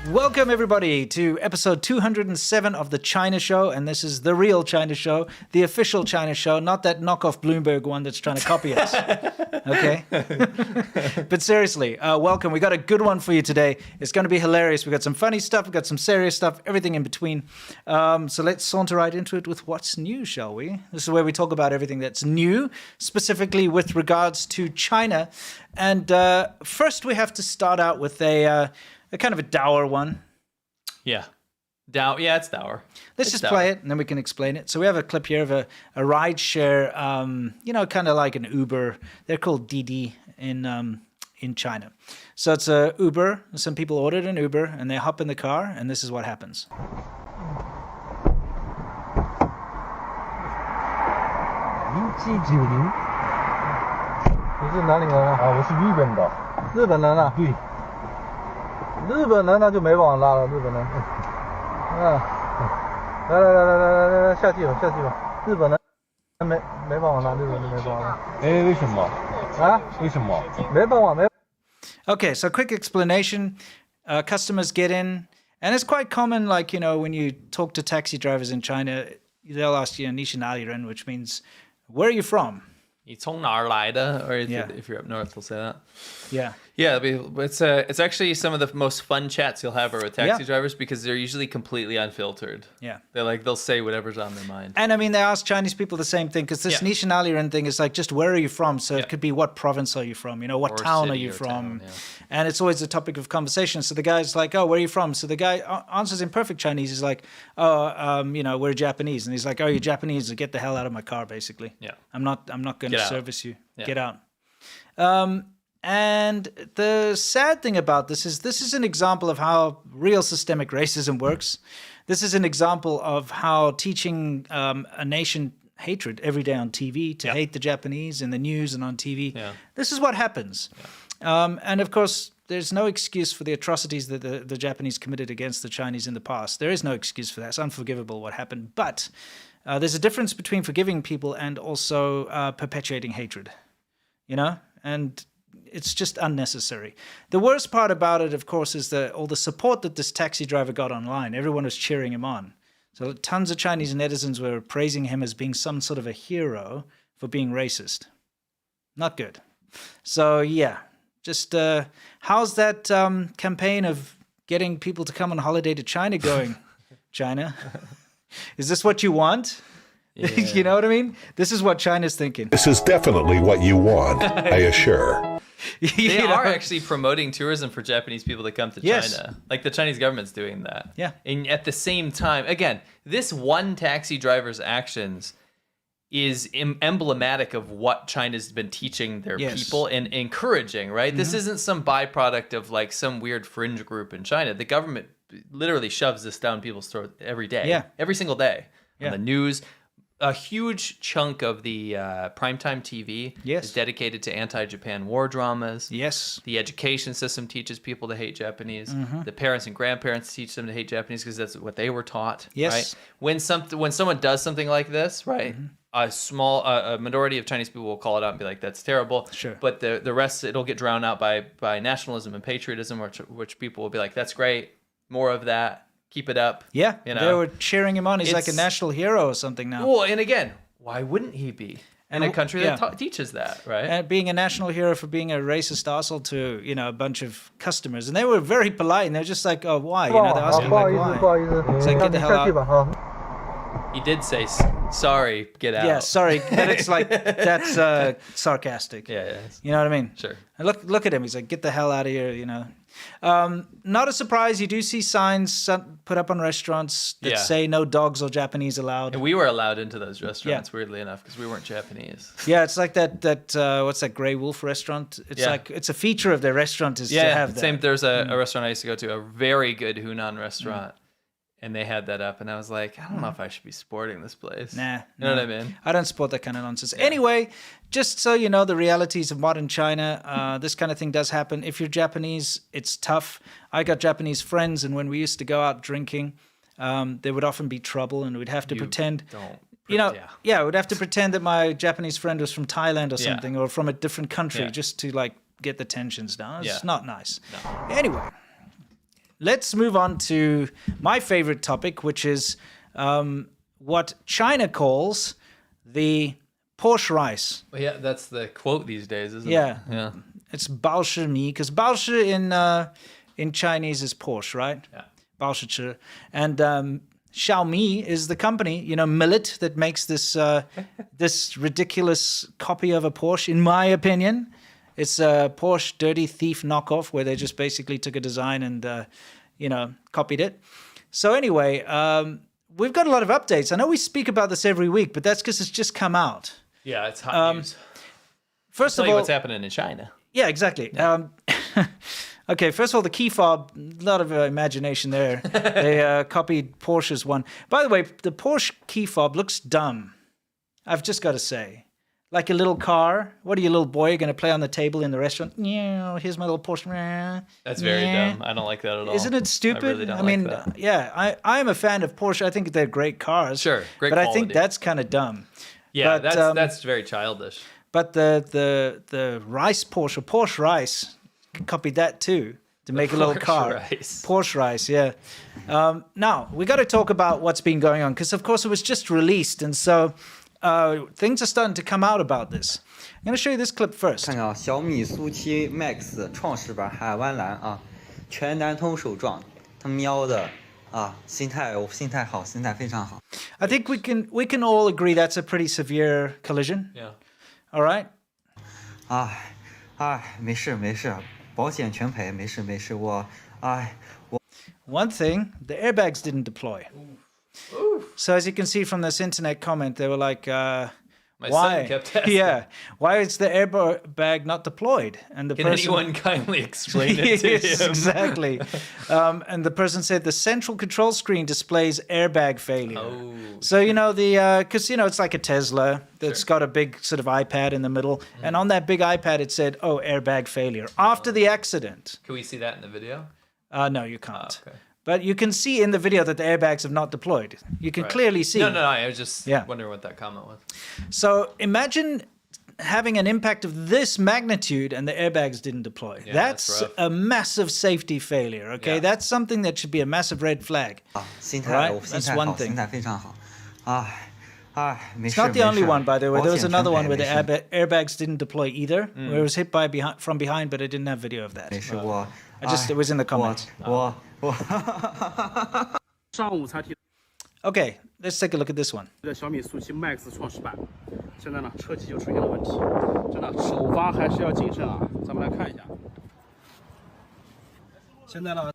Welcome, everybody, to episode 207 of The China Show. And this is the real China Show, the official China Show, not that knockoff Bloomberg one that's trying to copy us. Okay? But seriously, welcome. We got a good one for you today. It's going to be hilarious. We got some funny stuff. We got some serious stuff, everything in between. So let's saunter right into it with what's new, shall we? This is where we talk about everything that's new, specifically with regards to China. And first, we have to start out with a kind of a dour one. Yeah. Yeah, it's dour. Let's just play it, and then we can explain it. So we have a clip here of a ride share, kind of like an Uber. They're called Didi in China. So it's a Uber. Some people ordered an Uber, and they hop in the car, and this is what happens. 日本人那就没办法拉了，日本人，来，下去吧，日本人没办法拉，日本人没办法拉。哎，为什么？啊？为什么？没办法，没。Okay, so quick explanation. Customers get in, and it's quite common, like, when you talk to taxi drivers in China, they'll ask you, 你是哪里人, which means, where are you from? 你从哪儿来的? Or if you're up north, they'll say that. Yeah. Yeah, it's actually some of the most fun chats you'll have are with taxi drivers because they're usually completely unfiltered. Yeah. They'll say whatever's on their mind. And I mean, they ask Chinese people the same thing because this nationality thing is like, just where are you from? So it could be what province are you from? What town are you from? And it's always a topic of conversation. So the guy's like, oh, where are you from? So the guy answers in perfect Chinese. He's like, we're Japanese. And he's like, oh, you're Japanese. So get the hell out of my car, basically. Yeah. I'm not going to service you. Yeah. Get out. And the sad thing about this is an example of how real systemic racism works. This is an example of how teaching a nation hatred every day on TV to hate the Japanese in the news and on TV. Yeah. This is what happens. Yeah. And of course, there's no excuse for the atrocities that the Japanese committed against the Chinese in the past. There is no excuse for that. It's unforgivable what happened. But there's a difference between forgiving people and also perpetuating hatred. And it's just unnecessary. The worst part about it, of course, is all the support that this taxi driver got online. Everyone was cheering him on. So tons of Chinese netizens were praising him as being some sort of a hero for being racist. Not good. So, yeah, just how's that campaign of getting people to come on holiday to China going, China? Is this what you want? Yeah. You know what I mean? This is what China's thinking. This is definitely what you want, I assure. They are actually promoting tourism for Japanese people to come to China. Like the Chinese government's doing that. Yeah. And at the same time, again, this one taxi driver's actions is emblematic of what China's been teaching their people and encouraging, right? Mm-hmm. This isn't some byproduct of like some weird fringe group in China. The government literally shoves this down people's throats every day, every single day on the news. A huge chunk of the primetime TV is dedicated to anti-Japan war dramas. Yes. The education system teaches people to hate Japanese. Mm-hmm. The parents and grandparents teach them to hate Japanese because that's what they were taught. Yes. Right? When someone does something like this, right, a minority of Chinese people will call it out and be like, that's terrible. Sure. But the rest, it'll get drowned out by nationalism and patriotism, which people will be like, that's great, more of that. Keep it up. Yeah, they were cheering him on. He's like a national hero or something now. Well, and again, why wouldn't he be in a country that teaches that, right? And being a national hero for being a racist arsehole to, a bunch of customers. And they were very polite, and they're just like, oh, why? They're asking like, why? It's like, get the hell out. He did say, sorry, get out. Yeah, sorry, but it's like, that's sarcastic. Yeah. You know what I mean? Sure. And look at him. He's like, get the hell out of here, Not a surprise. You do see signs put up on restaurants that say no dogs or Japanese allowed. And we were allowed into those restaurants, weirdly enough, because we weren't Japanese. Yeah, it's like that what's that, Grey Wolf restaurant? It's like, it's a feature of their restaurant is to have that. Same. There's a restaurant I used to go to, a very good Hunan restaurant. And they had that up, and I was like, I don't know if I should be supporting this place. Nah. You know what I mean? I don't support that kind of nonsense. Yeah. Anyway, just so you know the realities of modern China, this kind of thing does happen. If you're Japanese, it's tough. I got Japanese friends, and when we used to go out drinking, there would often be trouble, and we'd have to pretend. We'd have to pretend that my Japanese friend was from Thailand or something, or from a different country, just to like get the tensions down. It's not nice. No. Anyway. let's move on to my favorite topic, which is what China calls the Porsche rice. Well, yeah, that's the quote these days, isn't Yeah. it? Yeah. It's Baoshi mi, because Baoshi in Chinese is Porsche, right? Yeah. Baoshi chi. And Xiaomi is the company, millet that makes this this ridiculous copy of a Porsche, in my opinion. It's a Porsche dirty thief knockoff where they just basically took a design and, copied it. So anyway, we've got a lot of updates. I know we speak about this every week, but that's because it's just come out. Yeah, it's hot news. First Tell of you all, what's happening in China. yeah, exactly. Okay, first of all, the key fob, a lot of imagination there. They copied Porsche's one. By the way, the Porsche key fob looks dumb. I've just got to say. Like a little car. What are you, little boy, going to play on the table in the restaurant? Yeah, here's my little Porsche. That's very dumb. I don't like that at all. Isn't it stupid? I really don't like that. Yeah, I'm a fan of Porsche. I think they're great cars. Sure, great But I think quality. that's kind of dumb. Yeah, But, that's very childish. But the rice Porsche rice, copied that too to make a little Porsche car. rice. Porsche rice, yeah. Now, we got to talk about what's been going on because, of course, it was just released. And so things are starting to come out about this. I'm going to show you this clip first. 看看啊，小米苏7 Max 创始版海湾蓝啊，全南通手撞，他喵的啊，心态好，心态非常好。 I think we can all agree that's a pretty severe collision. Yeah. All right? 没事，保险全赔，没事，我 One thing, the airbags didn't deploy. So as you can see from this internet comment, they were like, My why? son kept asking. Yeah, why is the airbag not deployed? And the Can person, anyone kindly explain it to yes, him? exactly. And the person said the central control screen displays airbag failure. Oh. So because it's like a Tesla that's got a big sort of iPad in the middle, and on that big iPad it said, "Oh, airbag failure" after the accident. Can we see that in the video? No, you can't. Okay. But you can see in the video that the airbags have not deployed. You can clearly see. No, I was just Yeah. wondering what that comment was. So imagine having an impact of this magnitude and the airbags didn't deploy. Yeah, that's that's rough. a massive safety failure, okay? Yeah. That's something that should be a massive red flag. 心态 Right? 我心 That's 态 one 好， thing. 心态非常好。没 It's 事 not the only 没事 one, by the way. There was 保险 another 全 one 赔 where the 没事 airbags didn't deploy either, where it was hit from behind, but I didn't have video of that. 没事，我 it was in the comments. 我 上午才提 Okay, let's take a look at this one. 的小米苏7 Max 创始版，现在呢车机就出现了问题，真的首发还是要谨慎啊。咱们来看一下，现在呢。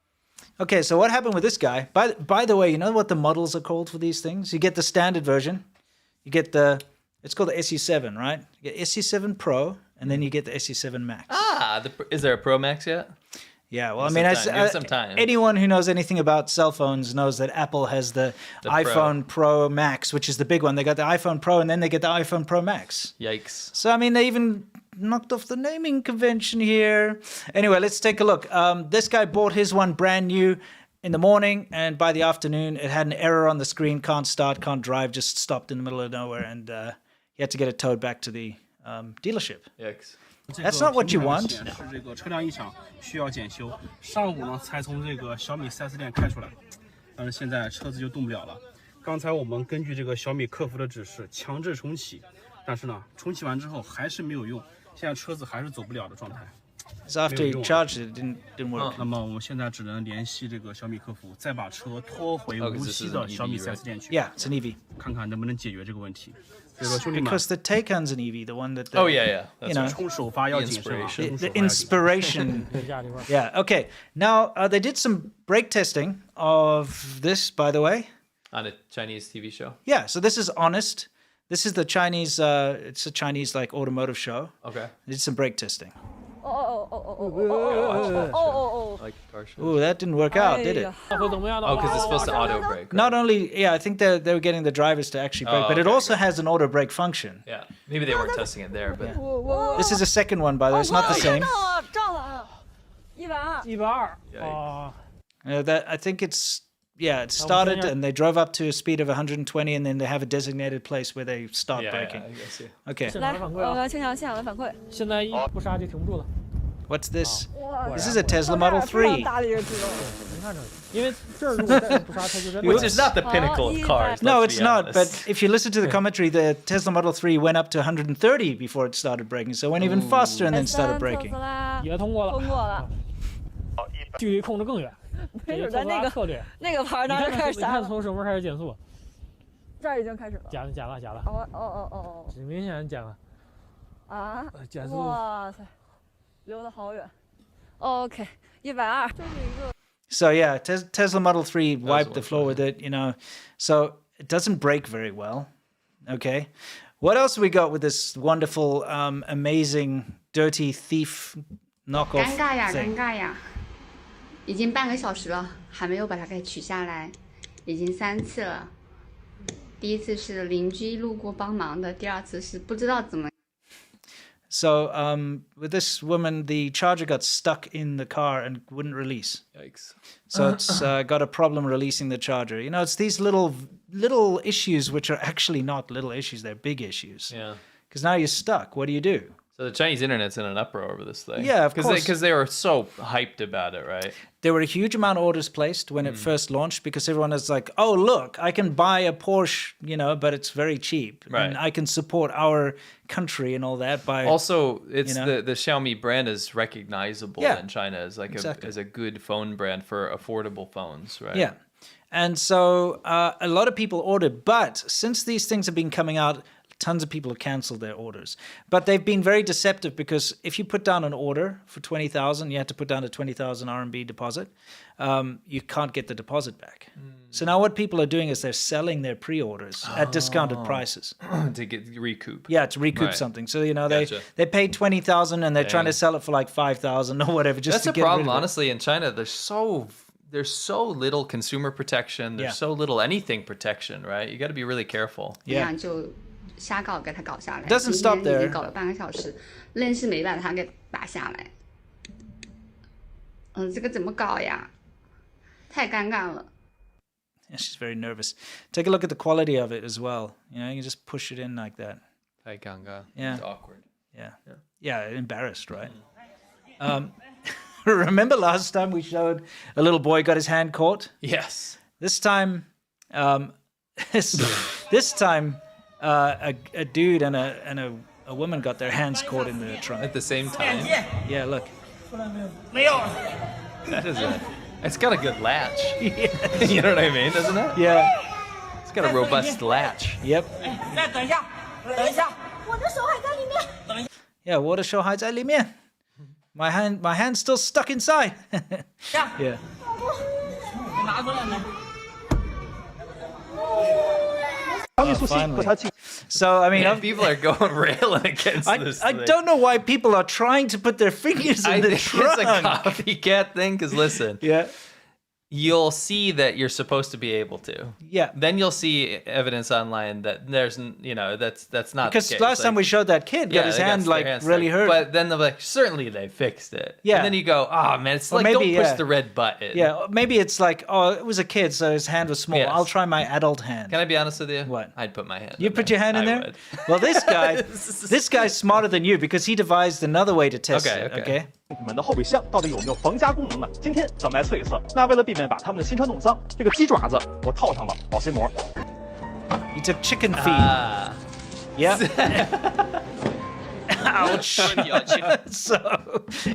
Okay, so what happened with this guy? By the way, you know what the models are called for these things? You get the standard version. You get it's called the SE7, right? You get SE7 Pro, and then you get the SE7 Max. Is there a Pro Max yet? Yeah, well, I Give mean, some time, give some time. anyone who knows anything about cell phones knows that Apple has the iPhone Pro Max, which is the big one. They got the iPhone Pro, and then they get the iPhone Pro Max. Yikes. So, I mean, they even knocked off the naming convention here. Anyway, let's take a look. This guy bought his one brand new in the morning, and by the afternoon, it had an error on the screen. Can't start, can't drive, just stopped in the middle of nowhere, and he had to get it towed back to the dealership. Yikes. That's not what you want. 显示这个车辆异常需要检修，上午呢才从这个小米 4S 店开出来，但是现在车子就动不了了。刚才我们根据这个小米客服的指示强制重启，但是呢重启完之后还是没有用，现在车子还是走不了的状态。 So after he charged it, it didn't work. 那么我们现在只能联系这个小米客服，再把车拖回无锡的小米 4S 店去， Yeah, it's an EV. 看看能不能解决这个问题。所以说，兄弟们， Because the Taycan's an EV, the one that... Oh, yeah. You That's know, 冲首发要谨慎啊， The 冲 the 首发要谨慎 inspiration. Yeah, okay. Now, they did some brake testing of this, by the way. On a Chinese TV show. Yeah, so this is Honest. This is the Chinese, it's a Chinese, like, automotive show. Okay. They did some brake testing. I like car shows. Ooh, that didn't work out, did it? Oh, because it's supposed to auto brake. Right? Not only, yeah, I think they were getting the drivers to actually brake, but it okay, also good. has an auto brake function. Yeah. Maybe they weren't testing it there, but This is a second one, by the way. It's not the same. 哦， That I think it's it started and they drove up to a speed of 120 and then they have a designated place where they start yeah, braking. I guess, yeah. Okay, 来，我要听一下现场的反馈。现在一不刹就停不住了。 what's this? This is a Tesla Model 3. Which is not the pinnacle of cars. No, let's it's be not. honest. But if you listen to the commentary, the Tesla Model 3 went up to 130 before it started braking. So it went even faster and then started braking. 也通过了，距离控制更远。没准在那个牌那儿开始你看从什么时候开始减速？这儿已经开始了。减了。哦。明显减了。啊！减速。哇塞，溜得好远。OK， 120。这是一个。So yeah, Tesla Model 3 wiped the floor with it, you know. So it doesn't brake very well. Okay. What else we got with this wonderful, amazing, dirty thief knockoff 尴尬呀， thing? 尴尬呀！已经半个小时了，还没有把它给取下来，已经3次了。第一次是邻居路过帮忙的，第二次是不知道怎么。So with this woman, the charger got stuck in the car and wouldn't release. Yikes. So it's got a problem releasing the charger. You know, it's these little issues which are actually not little issues; they're big issues. Yeah. Because now you're stuck. What do you do? So the Chinese internet's in an uproar over this thing. Yeah, of course. Because they were so hyped about it, right? There were a huge amount of orders placed when it first launched because everyone is like, oh, look, I can buy a Porsche, you know, but it's very cheap. Right. And I can support our country and all that by... Also, it's you know? the Xiaomi brand is recognizable in China as like as a good phone brand for affordable phones, right? Yeah. And so a lot of people ordered, but since these things have been coming out, tons of people have canceled their orders. But they've been very deceptive because if you put down an order for 20,000, you have to put down a 20,000 RMB deposit. You can't get the deposit back. So now what people are doing is they're selling their pre-orders at discounted prices. To get recoup. Yeah, to recoup something. So, you know, they paid 20,000 and they're trying to sell it for like 5,000 or whatever. Just That's to a get problem, rid of it. honestly, in China. There's so little consumer protection. There's so little anything protection, right? You got to be really careful. 这样就瞎搞给它搞下来。 Doesn't stop 今天 there. 已经搞了半个小时，愣是没把它给拔下来。这个怎么搞呀？太尴尬了。 Yeah, she's very nervous. Take a look at the quality of it as well. You know, you can just push it in like that. Yeah. It's awkward. Yeah, embarrassed, right? Remember last time we showed a little boy got his hand caught? Yes. This time, this time, a dude and a woman got their hands caught in the trunk At the same time. Yeah, look. It's got a good latch. You know what I mean, doesn't it? Yeah. It's got a robust latch. Yep. Yeah, water show hides at里面. My hand's still stuck inside. Yeah. Finally. So, I mean, People are going railing against this I thing. don't know why people are trying to put their fingers in the think trunk. it's a copycat thing, because listen, Yeah. you'll see that you're supposed to be able to. Yeah. Then you'll see evidence online that there's, that's not Because the case. last time we showed that kid got his they hand their like hands really stuck. hurt. But then they're like, certainly they fixed it. Yeah. And then you go, oh man, it's Or like, maybe, don't push yeah. the red button. Yeah, maybe it's like, oh, it was a kid, so his hand was small. Yes. I'll try my adult hand. Can I be honest with you? What? I'd put my hand You in put there. your hand in I there? would. Well, this guy's smarter than you because he devised another way to test it. Okay. 你们的后备箱到底有没有防夹功能呢？今天咱们来测一测。那为了避免把他们的新车弄脏，这个鸡爪子我套上了保鲜膜。 He took chicken feet. Yeah. Ouch. So,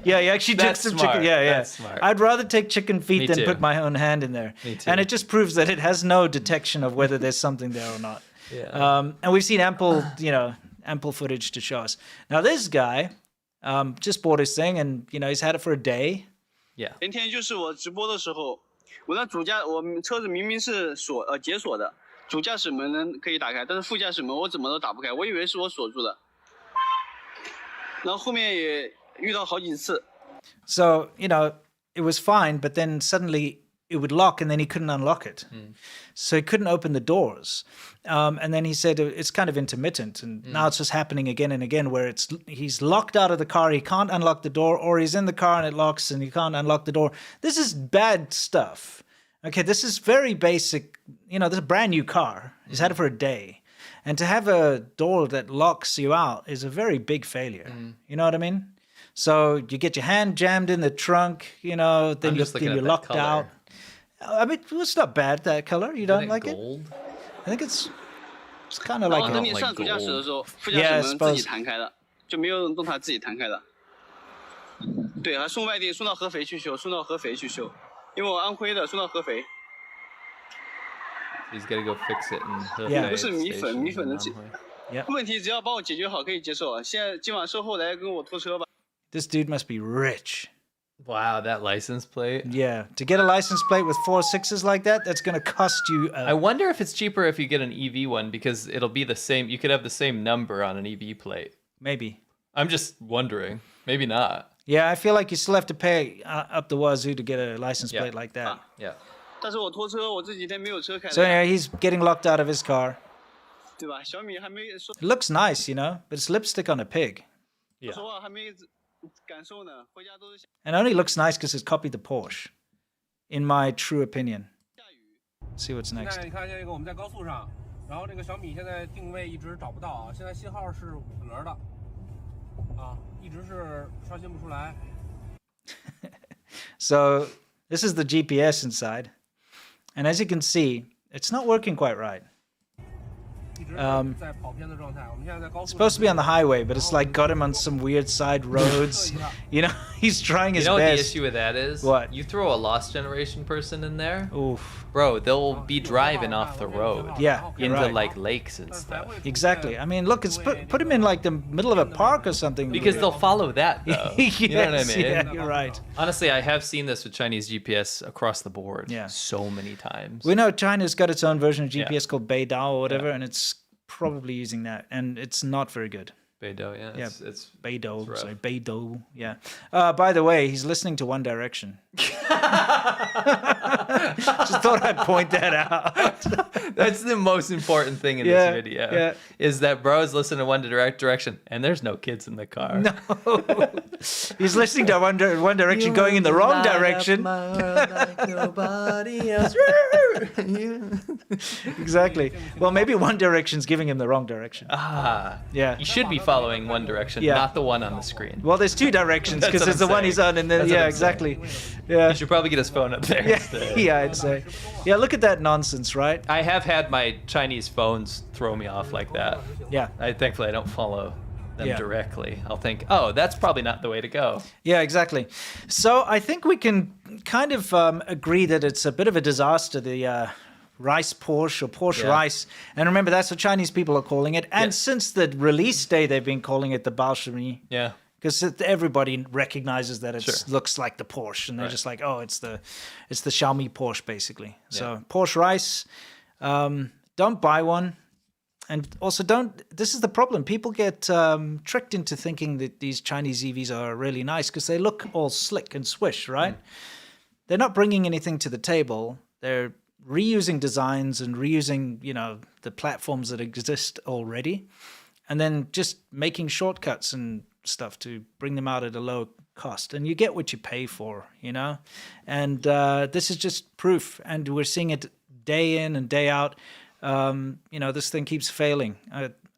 yeah, he actually took That's some smart. chicken. Yeah, yeah. That's smart. I'd rather take chicken feet Me than too. put my own hand in there. Me too. And it just proves that it has no detection of whether there's something there or not. Yeah. And we've seen ample footage to show us. Now this guy just bought his thing, and he's had it for a day. Yeah. 前天就是我直播的时候，我车子明明是解锁的，主驾驶门可以打开，但是副驾驶门我怎么都打不开，我以为是我锁住的。然后后面也遇到好几次。So it was fine, but then suddenly it would lock, and then he couldn't unlock it. So he couldn't open the doors. And then he said it's kind of intermittent, and now it's just happening again and again where he's locked out of the car, he can't unlock the door, or he's in the car and it locks and he can't unlock the door. This is bad stuff. Okay, this is very basic. This is a brand new car. He's had it for a day. And to have a door that locks you out is a very big failure. You know what I mean? So you get your hand jammed in the trunk, you know, then you're locked out. I mean, it's not bad, that color. You don't like gold? it? I think it's kind of like 然后等你上主驾驶的时候，副驾驶门自己弹开了，就没有人动它，自己弹开了。对，还送外地，送到合肥去修，因为我安徽的，送到合肥。 He's got to go fix it in Hefei 不是米粉的 Yeah. 问题，只要帮我解决好，可以接受啊。现在今晚售后来跟我拖车吧。 This dude must be rich. Wow, that license plate. Yeah, to get a license plate with 4 6s like that, that's going to cost you. I wonder if it's cheaper if you get an EV one because it'll be the same. You could have the same number on an EV plate. Maybe. I'm just wondering. Maybe not. Yeah, I feel like you still have to pay up the wazoo to get a license plate like that. Yeah. 但是我拖车，我这几天没有车开。 So anyway, he's getting locked out of his car. 对吧？小米还没说。 It looks nice, you know, but it's lipstick on a pig. Yeah. 说话还没感受呢，回家都是。 And it only looks nice because it's copied the Porsche, in my true opinion. See what's 现 next. 在你看这个我们在高速上，然后这个小米现在定位一直找不到啊，现在信号是5格的，啊，一直是刷新不出来。So this is the GPS inside, and as you can see, it's not working quite right. It's supposed to be on the highway, but it's like got him on some weird side roads. You know, he's trying his You know what the best. issue with that is? What? You throw a lost generation person in there, Oof. bro, they'll be driving off the road. Yeah, into right. like lakes and stuff. Exactly. I mean, look, it's put him in like the middle of a park or something. Because they'll follow that, though. Yes, You know what I mean? yeah, you're right. Honestly, I have seen this with Chinese GPS across the board. Yeah. So many times. We know China's got its own version of GPS called Beidao or whatever, and it's probably using that, and it's not very good. Beidou, yeah. It's Beidou, rough. sorry, Beidou, yeah. By the way, he's listening to One Direction. Just thought I'd point that out. That's the most important thing in this video. Is that bro's listening to One Direction, and there's no kids in the car. No. He's listening to One Direction going in the wrong direction. Like nobody else. Exactly. Well, maybe One Direction's giving him the wrong direction. Yeah. You should be following One Direction, not the one on the screen. Well, there's 2 directions because there's the one he's on, and then exactly. Yeah. You should probably get his phone up there. Yeah, I'd say. Yeah, look at that nonsense, right? I have had my Chinese phones throw me off like that. Yeah. Thankfully, I don't follow them directly. I'll think, oh, that's probably not the way to go. Yeah, exactly. So I think we can kind of agree that it's a bit of a disaster, the Rice Porsche or Porsche Rice. And remember, that's what Chinese people are calling it. And since the release day, they've been calling it the Balshami. Yeah. Because everybody recognizes that it looks like the Porsche, and they're just like, oh, it's the Xiaomi Porsche, basically. So Porsche Rice, don't buy one. And also this is the problem. People get tricked into thinking that these Chinese EVs are really nice because they look all slick and swish, right? They're not bringing anything to the table. They're reusing designs and reusing, you know, the platforms that exist already, and then just making shortcuts and stuff to bring them out at a low cost. And you get what you pay for, you know? And this is just proof. And we're seeing it day in and day out. You know, this thing keeps failing.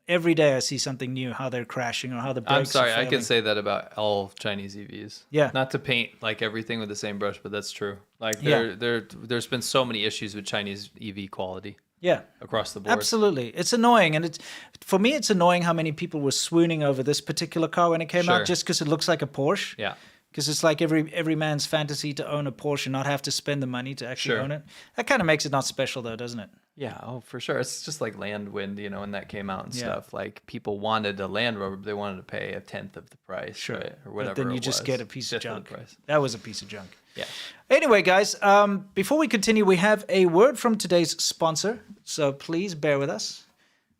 Every day I see something new, how they're crashing or how the brakes I'm sorry, are failing. I can say that about all Chinese EVs. Yeah. Not to paint like everything with the same brush, but that's true. Like there's been so many issues with Chinese EV quality. Yeah. Across the board. Absolutely. It's annoying. And for me, it's annoying how many people were swooning over this particular car when it came out just because it looks like a Porsche. Yeah. Because it's like every man's fantasy to own a Porsche and not have to spend the money to actually own it. That kind of makes it not special, though, doesn't it? Yeah, oh, for sure. It's just like Landwind, you know, when that came out and stuff. Like, people wanted a Land Rover, but they wanted to pay 1/10 of the price, right? Or whatever. But then you just get a piece of junk. That was a piece of junk. Yeah. Anyway, guys, before we continue, we have a word from today's sponsor. So please bear with us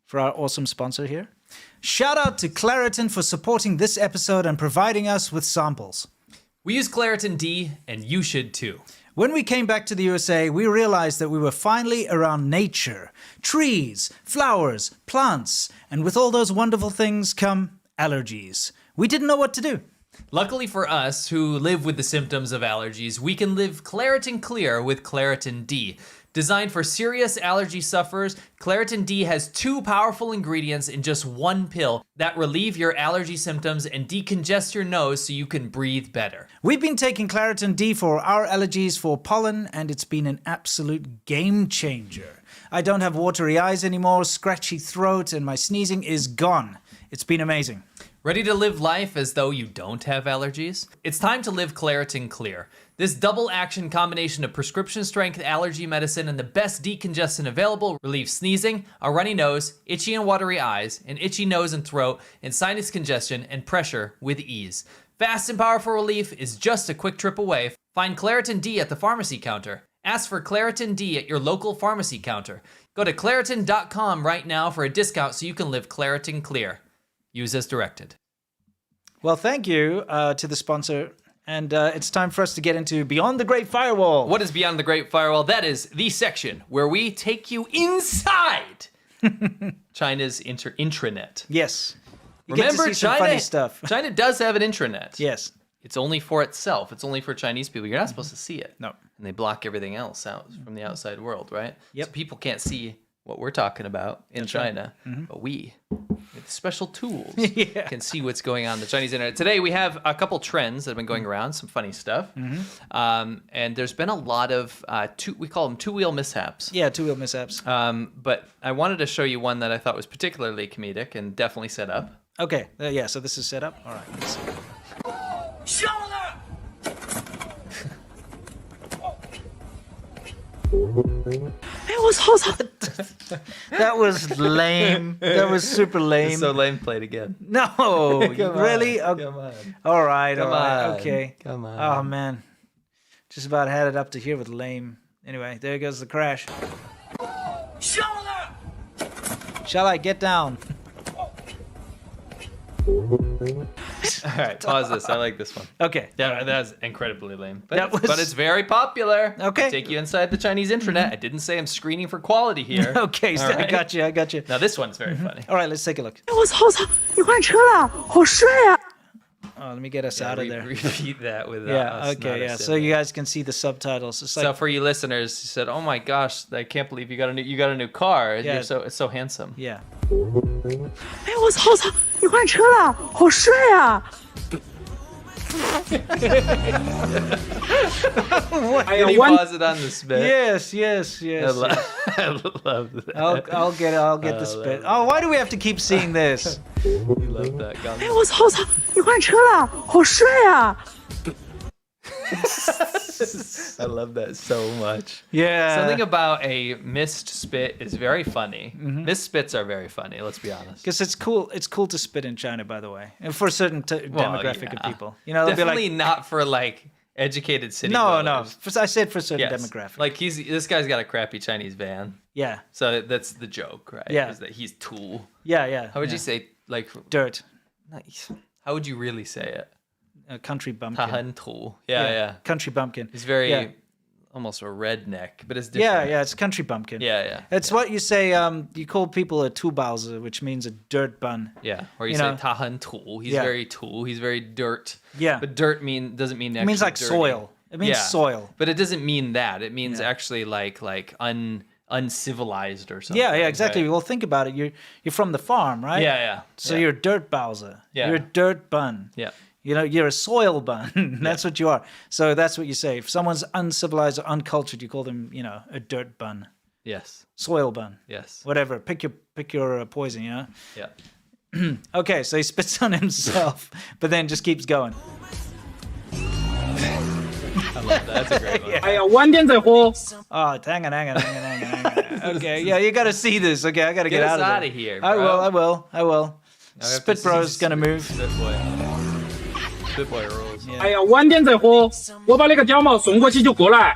for our awesome sponsor here. Shout out to Claritin for supporting this episode and providing us with samples. We use Claritin D, and you should too. When we came back to the USA, we realized that we were finally around nature, trees, flowers, plants, and with all those wonderful things come allergies. We didn't know what to do. Luckily for us who live with the symptoms of allergies, we can live Claritin Clear with Claritin D. Designed for serious allergy sufferers, Claritin D has 2 powerful ingredients in just 1 pill that relieve your allergy symptoms and decongest your nose so you can breathe better. We've been taking Claritin D for our allergies for pollen, and it's been an absolute game changer. I don't have watery eyes anymore, scratchy throat, and my sneezing is gone. It's been amazing. Ready to live life as though you don't have allergies? It's time to live Claritin Clear. This double action combination of prescription strength allergy medicine and the best decongestant available relieves sneezing, a runny nose, itchy and watery eyes, an itchy nose and throat, and sinus congestion and pressure with ease. Fast and powerful relief is just a quick trip away. Find Claritin D at the pharmacy counter. Ask for Claritin D at your local pharmacy counter. Go to Claritin.com right now for a discount so you can live Claritin Clear. Use as directed. Well, thank you to the sponsor. And it's time for us to get into Beyond the Great Firewall. What is Beyond the Great Firewall? That is the section where we take you inside China's intranet. Yes. You Remember, get to see some funny stuff. China does have an intranet. Yes. It's only for itself. It's only for Chinese people. You're not supposed to see it. No. And they block everything else out from the outside world, right? Yep. So people can't see what we're talking about in China, but we, with special tools, can see what's going on in the Chinese internet. Today, we have a couple trends that have been going around, some funny stuff. And there's been a lot of, we call them two-wheel mishaps. Yeah, two-wheel mishaps. But I wanted to show you one that I thought was particularly comedic and definitely set up. Okay, yeah, so this is set up. All right, let's see. That was lame. That was super lame. It's so lame. Play it again. No, really? Come on. All right, Come all right, on. okay. Come on. Oh man, just about had it up to here with lame. Anyway, there goes the crash. Shall I get down? All right, pause this. I like this one. Okay. Yeah, that's incredibly lame. But it's very popular. Okay. I take you inside the Chinese intranet. I didn't say I'm screening for quality here. Okay, so All right? I got you. Now this one's very funny. All right, let's take a look. Oh, let me get us out of there. Repeat that with Yeah, us. okay, not yeah. us So in you there. guys can see the subtitles. It's like, So for you listeners, you said, "Oh my gosh, I can't believe you got a new car. Yeah. It's so handsome." yeah. Can you pause it on the spit? Yes. I love that. I'll get the spit. Oh, why do we have to keep seeing this? You love that. I love that so much. Yeah. Something about a missed spit is very funny. Missed spits are very funny. Let's be honest. Because it's cool. It's cool to spit in China, by the way, and for a certain demographic of people. You know, they'll Definitely be like, not for like educated city. no. dwellers. I said for a certain Yes. demographic. Like this guy's got a crappy Chinese van. yeah, So that's the joke, right? Yeah. Is that he's tool. yeah. How would you say like dirt? nice? How would you really say it? A country bumpkin. Tahan tool. Yeah. Country bumpkin. He's very Yeah. almost a redneck, but it's different. Yeah. It's country bumpkin. Yeah. It's what you say. You call people a tubaozi, which means a dirt bun. Yeah, or you You say know? tahan tool. He's Yeah. very tool. He's very dirt. Yeah. But dirt doesn't mean It means actually like dirty. soil. It means soil. But it doesn't mean that. It means Yeah. actually like uncivilized or something. Yeah, exactly. right? Well, think about it. You're from the farm, right? Yeah. So yeah. you're a dirt bowser. Yeah. You're a dirt bun. Yeah. You know, you're a soil bun. That's what you are. So that's what you say. If someone's uncivilized or uncultured, you call them, a dirt bun, Yes. soil bun, Yes. whatever. Pick your poison, Yeah. Okay, so he spits on himself, but then just keeps going. I love that. That's a great one. Oh, hang on. Okay, yeah, you got to see this. Okay, I got to Get get us out outta of here, I bro. will. Now we have Spit to Bro's see gonna move. Spit boy. Spit boy rules. 哎呀，晚点再喝，我把那个屌毛送过去就过来。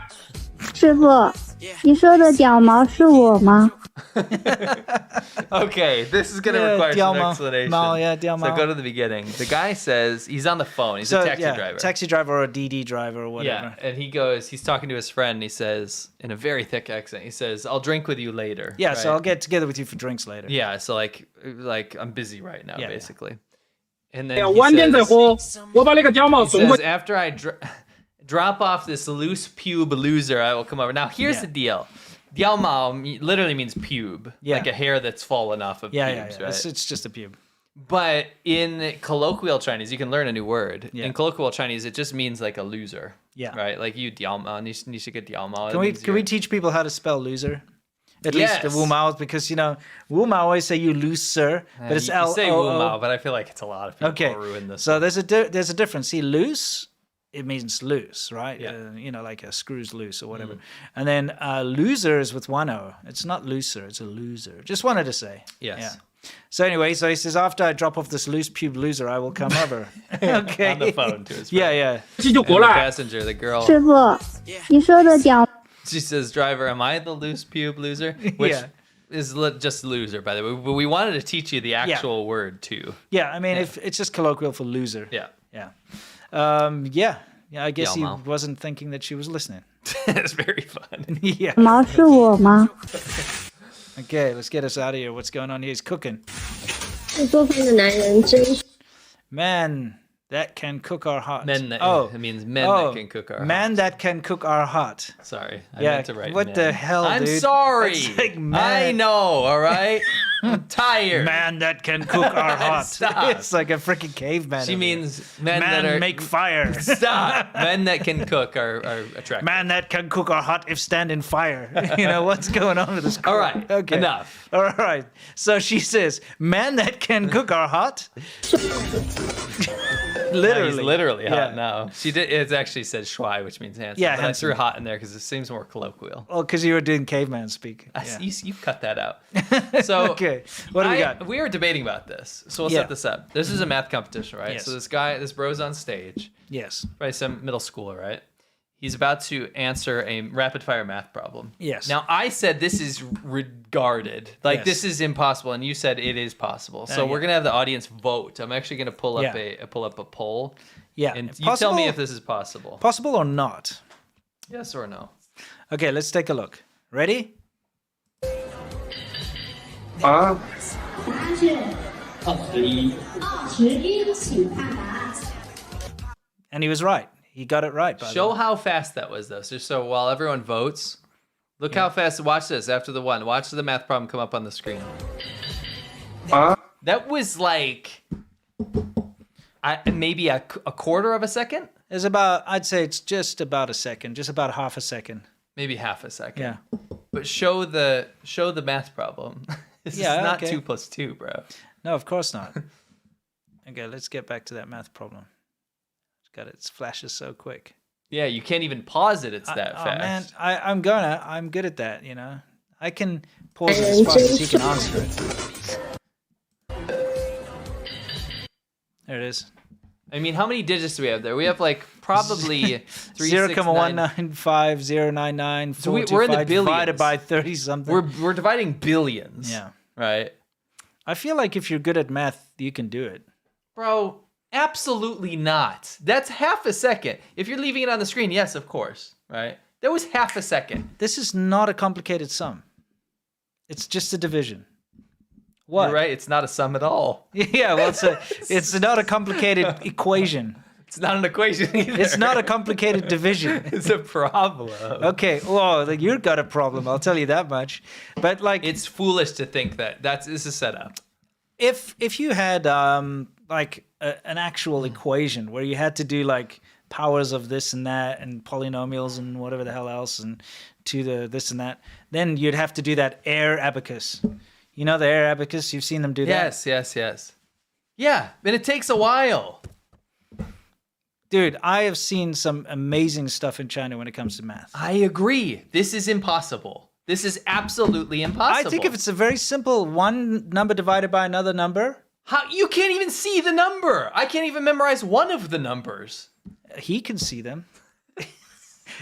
师傅，你说的屌毛是我吗？ Okay, this is gonna Yeah, require some Diao Mao. explanation. Mao, yeah, Diao So Mao. go to the beginning. The guy says he's on the phone. He's a taxi driver. Taxi driver or a DD driver or whatever. Yeah, and he's talking to his friend, and he says, in a very thick accent, he says, "I'll drink with you later." Yeah, so right? I'll get together with you for drinks later. Yeah, so like I'm busy right now, Yeah, basically. And then he 晚点再喝，我把那个屌毛 he 送过 says, after I drop off this loose pube loser, I will come over. Now, here's the deal. Diao Mao literally means pube, like a hair that's fallen off of pubes, right? It's just a pube. But in colloquial Chinese, you can learn a new word. In colloquial Chinese, it just means like a loser. Yeah. Right? Like you diao mao, ni shi ge diao mao. Can we teach people how to spell loser? At least the Wu Mao, because Wu Mao always say you loser, but it's L-O-O. You say Wu Mao, but I feel like it's a lot of people who ruin this. So there's a difference. See, loose, it means loose, right? Yeah. Like a screw's loose or whatever. And then loser is with one O. It's not looser, it's a loser. Just wanted to say. Yes. Yeah. So anyway, so he says, after I drop off this loose pube loser, I will come over. Okay. On the phone to his friend. Yeah. And the passenger, the girl. 师傅，你说的屌 She says, driver, am I the loose pube loser? Which is just loser, by the way. But we wanted to teach you the actual word, too. Yeah, I mean, if it's just colloquial for loser. Yeah. I guess he wasn't thinking that she was listening. It's very fun. Yeah. 毛是我吗？ Okay, let's get us out of here. What's going on here? He's cooking. 做饭的男人真 Man that can cook our heart. It means men that can cook our man that can cook our heart. Sorry, I meant to write what men. the hell, I'm dude? sorry. It's like I know, all right? I'm tired. Man that can cook our heart. Stop. It's like a freaking caveman. She means men man that are... make fire. Stop. Men that can cook are attractive. Man that can cook our heart if stand in fire. What's going on with this? All right, okay. enough. All right. So she says, man that can cook our heart. Literally. He's literally hot now. She did. It actually said shuai, which means handsome. Yeah, but handsome. I threw hot in there because it seems more colloquial. Oh, because you were doing caveman speak. Yeah. You cut that out. So okay, what do we got? We were debating about this, so we'll set this up. This is a math competition, right? Yes. So this bro's on stage. Yes. Right, some middle schooler, right? He's about to answer a rapid fire math problem. Yes. Now I said this is regarded like Yes. this is impossible, and you said it is possible. So we're gonna have the audience vote. I'm actually gonna pull up a poll. Yeah. And you tell me if this is possible. Possible or not? Yes or no? Okay, let's take a look. Ready? And he was right. He got it right. By Show how fast that was, though. So while everyone votes, look how fast. Watch this. After the one, watch the math problem come up on the screen. That was like maybe a quarter of a second. It's about. I'd say it's just about a second. Just about half a second. Maybe half a second. Yeah. But show the math problem. This is not 2 + 2, bro. No, of course not. Okay, let's get back to that math problem. It flashes so quick. Yeah, you can't even pause it. It's that fast. Oh man, I'm good at that. I can pause it as fast as he can answer it. There it is. I mean, how many digits do we have there? We have like probably 0,195,099 So we're in the billions. divided by 30 something. We're dividing billions. Yeah. Right. I feel like if you're good at math, you can do it. Bro, absolutely not. That's half a second. If you're leaving it on the screen, yes, of course. Right. That was half a second. This is not a complicated sum. It's just a division. What? You're right. It's not a sum at all. Yeah, well, it's not a complicated equation. It's not an equation either. It's not a complicated division. It's a problem. Okay, well, you've got a problem. I'll tell you that much. But it's foolish to think that this is set up. If you had an actual equation where you had to do like powers of this and that and polynomials and whatever the hell else and to the this and that, then you'd have to do that air abacus. You know the air abacus? You've seen them do that? Yes. Yeah, and it takes a while. Dude, I have seen some amazing stuff in China when it comes to math. I agree. This is impossible. This is absolutely impossible. I think if it's a very simple one number divided by another number. How you can't even see the number. I can't even memorize one of the numbers. He can see them.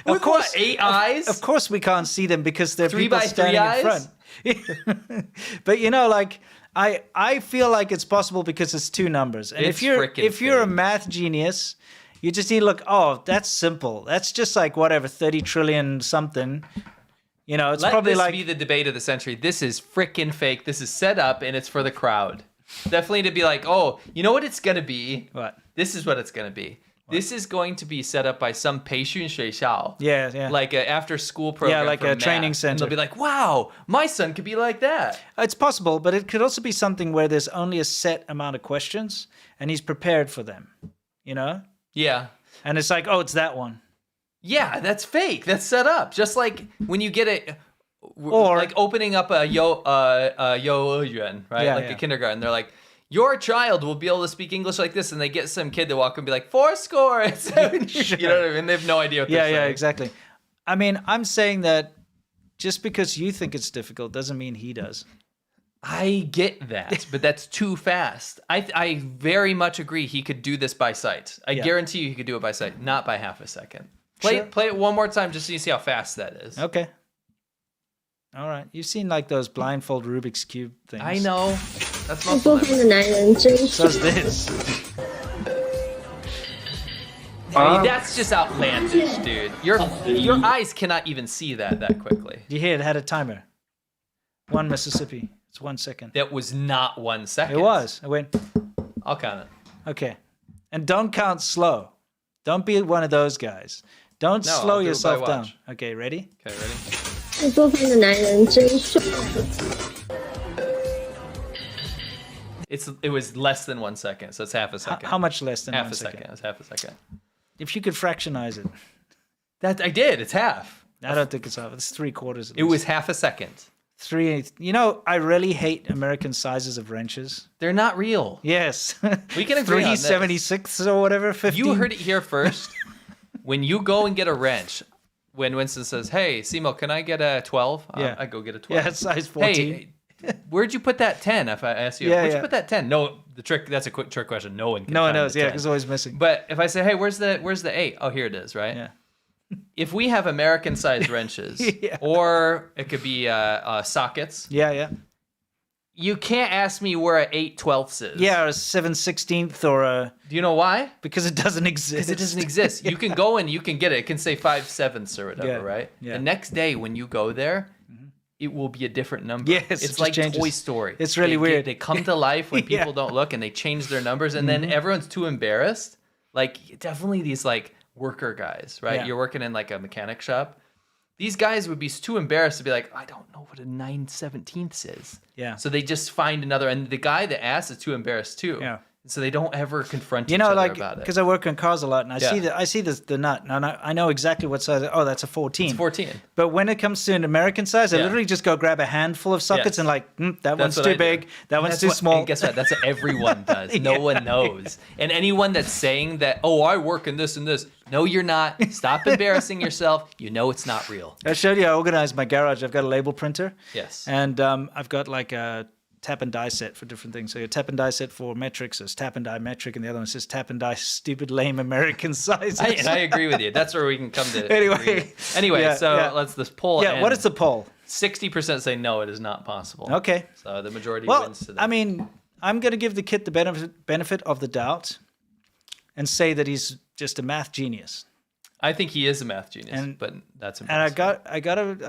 Of course, 8 eyes? Of course we can't see them because they're 3 people by 3 standing eyes? in front. But I feel like it's possible because it's two numbers. And It's if you're a math genius, you just need to look, that's simple. That's just like whatever, 30 trillion something. It's Let probably this like be the debate of the century. This is frickin' fake. This is set up and it's for the crowd. Definitely to be like, oh, you know what it's gonna be? What? This is what it's gonna be. This is going to be set up by some 培训学校. Yeah. Like an after-school program. Yeah, like for a math. training And center. they'll be like, wow, my son could be like that. It's possible, but it could also be something where there's only a set amount of questions and he's prepared for them, you know? Yeah. And it's like, oh, it's that one. Yeah, that's fake. That's set up. Just like when you get it, Or like opening up a yuan, right? Yeah, like a kindergarten. They're like, your child will be able to speak English like this, and they get some kid to walk and be like, 4 score and 70. You know what I mean? They have no idea what they're saying. Yeah, exactly. I mean, I'm saying that just because you think it's difficult doesn't mean he does. I get that, but that's too fast. I very much agree he could do this by sight. I guarantee you he could do it by sight, not by half a second. Play it one more time just so you see how fast that is. Okay. All right. You've seen like those blindfold Rubik's Cube things. I know. That's muscle 做饭的男人真是。 So's this. I mean, that's just outlandish, dude. Your eyes cannot even see that quickly. You hear it had a timer. 1 Mississippi. It's 1 second. That was not 1 second. It was. I went. I'll count it. Okay. And don't count slow. Don't be one of those guys. Don't slow I'll do it by yourself down. watch. Okay, ready? Okay, ready? 会做饭的男人真帅。 It was less than 1 second, so it's half a second. How much less than half 1 a second? second? It's half a second. If you could fractionize it. That I did. It's half. I don't think it's half. It's 3/4. It was half a second. 3/8. You know, I really hate American sizes of wrenches. They're not real. Yes. We can agree on this. 3/76 or whatever. 15. You heard it here first. When you go and get a wrench, when Winston says, "Hey, Simo, can I get a 12?" Yeah. I go get a 12. Yeah, it's size 14. Hey, where'd you put that 10? If I ask you, Yeah, where'd yeah. you put that 10? No, that's a quick trick question. No one can No one find knows. the Yeah, 10. because it's always missing. But if I say, "Hey, where's the 8?" Oh, here it is, right? Yeah. If we have American-sized wrenches, Yeah. or it could be sockets, Yeah. you can't ask me where a 8/12 is. Yeah, or a 7/16 or a... Do you know why? Because it doesn't exist. Because it doesn't exist. You can go and you can get it. It can say 5/7 or whatever, Yeah, right? yeah. The next day when you go there, it will be a different number. Yes, it it's just like changes. Toy Story. It's really weird. They come to life when Yeah. people don't look, and they change their numbers, and then everyone's too embarrassed. Like definitely these like worker guys, right? Yeah. You're working in like a mechanic shop. These guys would be too embarrassed to be like, I don't know what a 9/17 is. Yeah. So they just find another, and the guy that asks is too embarrassed too. Yeah. So they don't ever confront You each know, other like, about it. because I work on cars a lot, and I see the nut, and I know exactly what size. Oh, that's a 14. It's 14. But when it comes to an American size, I Yeah. literally just go grab a handful of sockets Yes. and like, that That's one's what too I do. big, that And one's that's too what- small. And guess what? That's what everyone does. No Yeah. one knows. And anyone that's saying that, oh, I work in this and this. No, you're not. Stop embarrassing yourself. You know it's not real. I showed you I organized my garage. I've got a label printer. Yes. And I've got like a tap and die set for different things. So your tap and die set for metrics is tap and die metric, and the other one says tap and die stupid lame American sizes. And I agree with you. That's where we can come to. Anyway. Yeah. let's this poll. Yeah, what is the poll? 60% say no, it is not possible. Okay. So the majority Well, wins today. I mean, I'm going to give the kid the benefit of the doubt and say that he's just a math genius. I think he is a math genius, but that's And impossible. I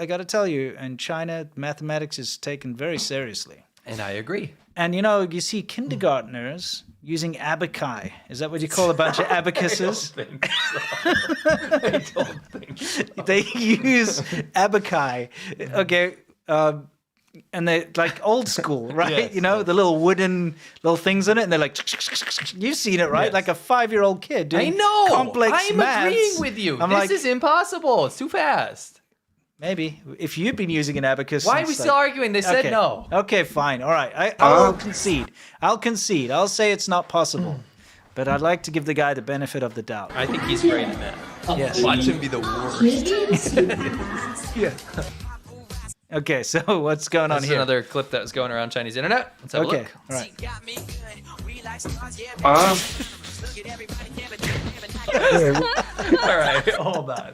gotta tell you, in China, mathematics is taken very seriously. And I agree. And you see kindergartners using abaci. Is that what you call a bunch of abacuses? I don't think so. They use abaci. Okay. And they're like old school, right? Yes, the little wooden little things in it, and they're like, you've seen it, right? Yes. Like a 5-year-old kid doing I know. complex I'm maths. agreeing with you. I'm This like, is impossible. It's too fast. maybe if you've been using an abacus. Why are we since, still arguing? They said okay. no. Okay, fine. All right. I'll concede. I'll say it's not possible. But I'd like to give the guy the benefit of the doubt. I think he's great at math. Yes. Watch him be the worst. Yeah. Okay, so what's going on This is here? another clip that was going around Chinese internet. Let's have a Okay, look. all right. All right, hold on.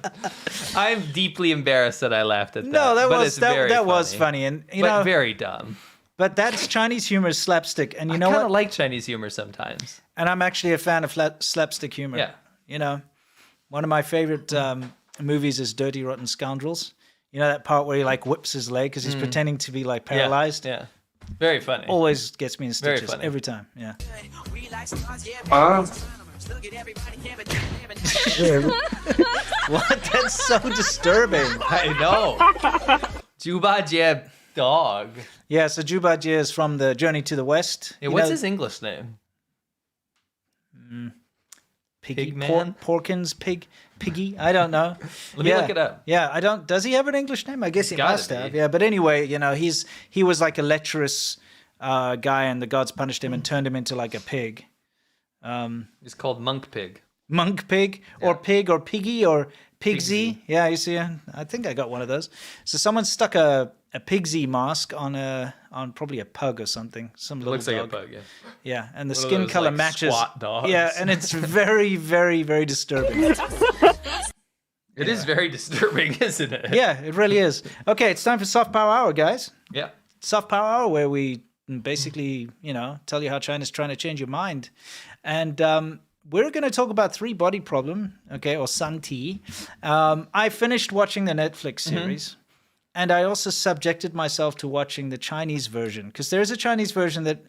I'm deeply embarrassed that I laughed at that. No, that but was it's very that was funny, and but very dumb. But that's Chinese humor is slapstick, and you know I kind what? of like Chinese humor sometimes. And I'm actually a fan of slapstick humor. Yeah. One of my favorite movies is Dirty Rotten Scoundrels. You know that part where he like whips his leg because he's pretending to be like paralyzed. Yeah. Very funny. Always gets me in Very stitches funny. every time. Yeah. What? That's so disturbing. I know. Jubajie dog. Yeah, so Jubajie is from the Journey to the West. Yeah, what's his English name? Piggy, Pigman? Porkins, Piggy. I don't know. Let me look it up. Yeah, I don't. Does he have an English name? I guess he gotta must have. be. Yeah, but anyway, he was like a lecherous guy, and the gods punished him and turned him into like a pig. He's called Monk Pig. Monk pig or pig or piggy or pigsy. Yeah, you see, I think I got one of those. So someone stuck a pigsy mask on probably a pug or something. Some little Looks dog. like a pug, yeah. Yeah, and the One of skin those, color like, matches. squat dogs. Yeah, and it's very, very, very disturbing. It is very disturbing, isn't it? Yeah, it really is. Okay, it's time for Soft Power Hour, guys. Yeah. Soft Power Hour, where we basically, tell you how China's trying to change your mind. And we're going to talk about Three Body Problem, okay, or Santi. I finished watching the Netflix series, and I also subjected myself to watching the Chinese version, because there is a Chinese version that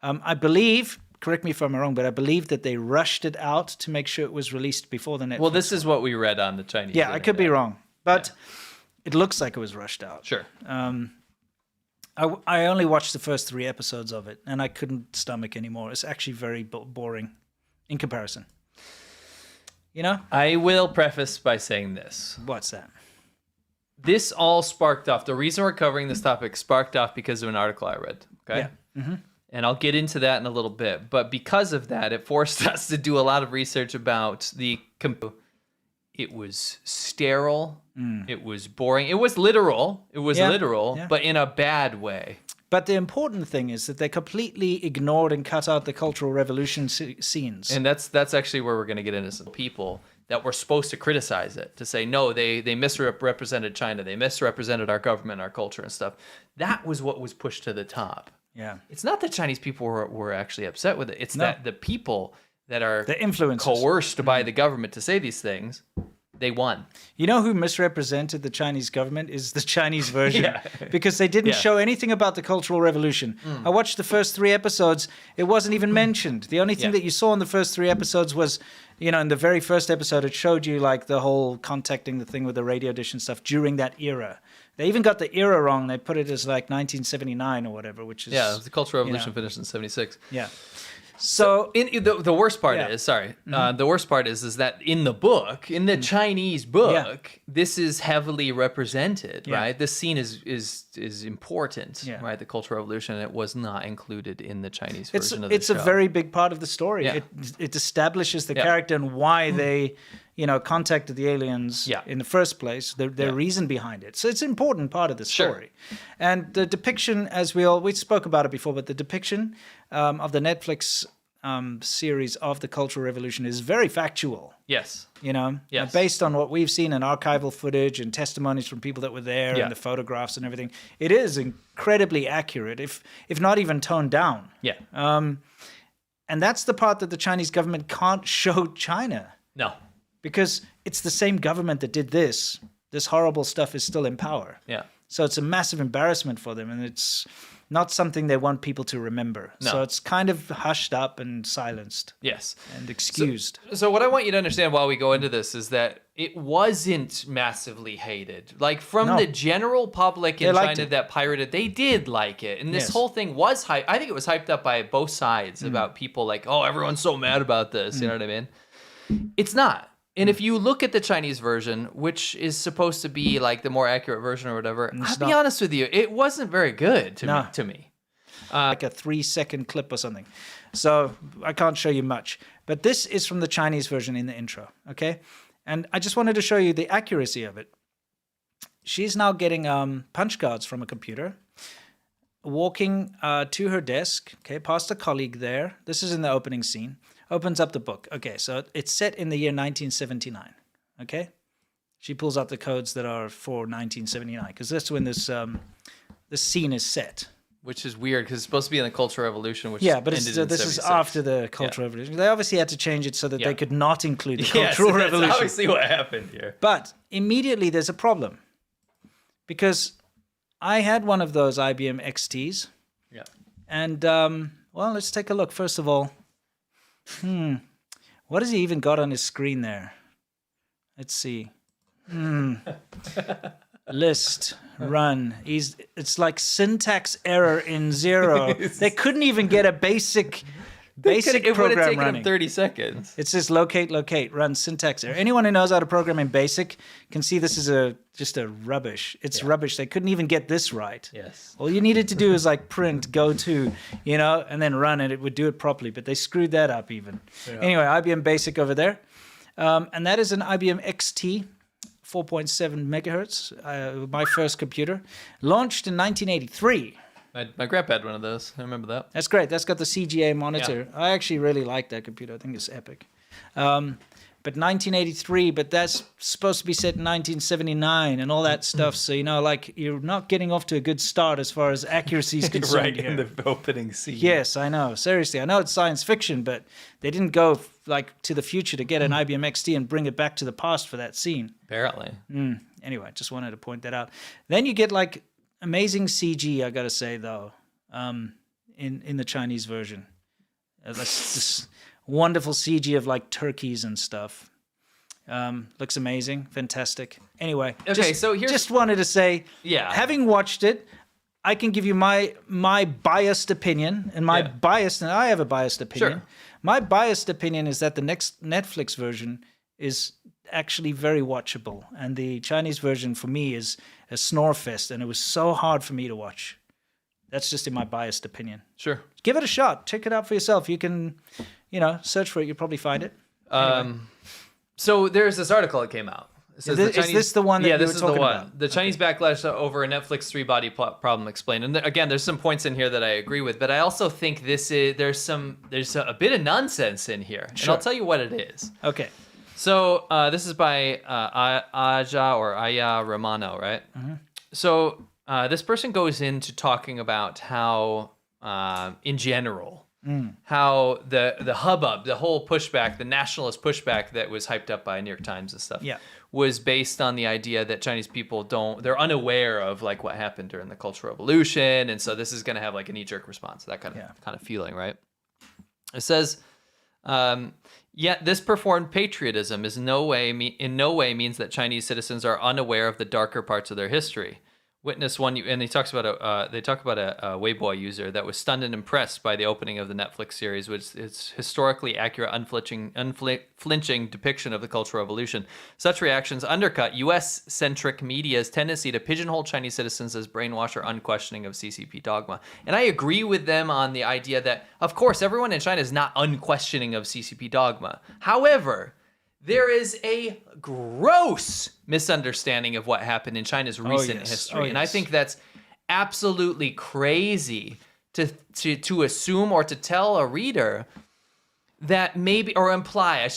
I believe, correct me if I'm wrong, but I believe that they rushed it out to make sure it was released before the Netflix. Well, this is what we read on the Chinese. Yeah, I could be wrong, but it looks like it was rushed out. Sure. I only watched the first 3 episodes of it, and I couldn't stomach anymore. It's actually very boring in comparison. I will preface by saying this. What's that? This all sparked off. The reason we're covering this topic sparked off because of an article I read. Okay. Yeah. Mm-hmm. And I'll get into that in a little bit. But because of that, it forced us to do a lot of research about it was sterile. It was boring. It was literal. But in a bad way. But the important thing is that they completely ignored and cut out the Cultural Revolution scenes. And that's actually where we're going to get into some people that were supposed to criticize it, to say, no, they misrepresented China. They misrepresented our government, our culture and stuff. That was what was pushed to the top. Yeah. It's not that Chinese people were actually upset with it. It's that the people that are the influencers coerced by the government to say these things, they won. You know who misrepresented the Chinese government is the Chinese version. Because they didn't show anything about the Cultural Revolution. I watched the first 3 episodes. It wasn't even mentioned. The only thing that you saw in the first 3 episodes was, in the very first episode, it showed you like the whole contacting the thing with the radio dish and stuff during that era. They even got the era wrong. They put it as like 1979 or whatever, which is... Yeah, the Cultural Revolution finished in 76. Yeah. So the worst part is, the worst part is that in the book, in the Chinese book, this is heavily represented, right? This scene is important, right? The Cultural Revolution, and it was not included in the Chinese version of the show. It's a very big part of the story. Yeah. It establishes the character and why they, contacted the aliens in the first place, their reason behind it. So it's an important part of the story. Sure. And the depiction, as we spoke about it before, but the depiction of the Netflix series of the Cultural Revolution is very factual. Yes. Yes. Based on what we've seen in archival footage and testimonies from people that were there and the photographs and everything, it is incredibly accurate, if not even toned down. Yeah. And that's the part that the Chinese government can't show China. No. Because it's the same government that did this. This horrible stuff is still in power. Yeah. So it's a massive embarrassment for them, and it's not something they want people to remember. No. So it's kind of hushed up and silenced. Yes. And excused. So what I want you to understand while we go into this is that it wasn't massively hated. Like from the general public in China that pirated, they did like it. And this whole thing was hyped. I think it was hyped up by both sides about people like, oh, everyone's so mad about this. You know what I mean? It's not. And if you look at the Chinese version, which is supposed to be like the more accurate version or whatever, I'll be honest with you, it wasn't very good to me. Like a 3-second clip or something. So I can't show you much. But this is from the Chinese version in the intro, okay? And I just wanted to show you the accuracy of it. She's now getting punch cards from a computer, walking to her desk, okay, past a colleague there. This is in the opening scene. Opens up the book. Okay, so it's set in the year 1979. Okay, she pulls out the codes that are for 1979 because that's when this scene is set. Which is weird because it's supposed to be in the Cultural Revolution, which but ended in this 76. is after the Cultural Revolution. They obviously had to change it so that they could not include the Cultural Revolution. That's obviously what happened here. But immediately there's a problem because I had one of those IBM XTs. Yeah. And, well, let's take a look. First of all, what has he even got on his screen there? Let's see. List, run. It's like syntax error in 0. They couldn't even get a basic program it would have taken running. him 30 seconds. It says locate, run, syntax error. Anyone who knows how to program in BASIC can see this is just a rubbish. It's rubbish. They couldn't even get this right. Yes. All you needed to do is like print, go to, and then run, and it would do it properly. But they screwed that up even. Yeah. Anyway, IBM BASIC over there. And that is an IBM XT, 4.7 megahertz, my first computer. Launched in 1983. My grandpa had one of those. I remember that. That's great. That's got the CGA monitor. Yeah. I actually really like that computer. I think it's epic. But 1983, but that's supposed to be set in 1979 and all that stuff. So, you're not getting off to a good start as far as accuracy is concerned. Right, here. in the opening scene. Yes, I know. Seriously, I know it's science fiction, but they didn't go to the future to get an IBM XT and bring it back to the past for that scene. Apparently. Anyway, just wanted to point that out. Then you get amazing CG, I gotta say though, in the Chinese version. This wonderful CG of turkeys and stuff. Looks amazing, fantastic. Anyway, okay, so here's just wanted to say, having watched it, I can give you my biased opinion, and I have a biased opinion. Sure. My biased opinion is that the next Netflix version is actually very watchable, and the Chinese version for me is a snore fest, and it was so hard for me to watch. That's just in my biased opinion. Sure. Give it a shot. Check it out for yourself. You can, search for it. You'll probably find it. Anyway. So there's this article that came out. It says is this the one that you were talking about? Yeah, this is the one. The Chinese backlash over a Netflix 3-body problem explained. And again, there's some points in here that I agree with, but I also think there's a bit of nonsense in here. Sure. And I'll tell you what it is. Okay. So this is by Aya Romano, right? Mm-hmm. So this person goes into talking about how, in general, how the hubbub, the whole pushback, the nationalist pushback that was hyped up by New York Times and stuff, was based on the idea that Chinese people they're unaware of what happened during the Cultural Revolution, and so this is going to have a knee-jerk response, that kind of feeling, right? It says. Yet this performed patriotism in no way means that Chinese citizens are unaware of the darker parts of their history. Witness one, and they talk about a Weibo user that was stunned and impressed by the opening of the Netflix series, which is historically accurate, unflinching depiction of the Cultural Revolution. Such reactions undercut U.S.-centric media's tendency to pigeonhole Chinese citizens as brainwashed or unquestioning of CCP dogma. And I agree with them on the idea that, of course, everyone in China is not unquestioning of CCP dogma. However, there is a gross misunderstanding of what happened in China's recent history. And I think that's absolutely crazy to assume or to tell a reader that imply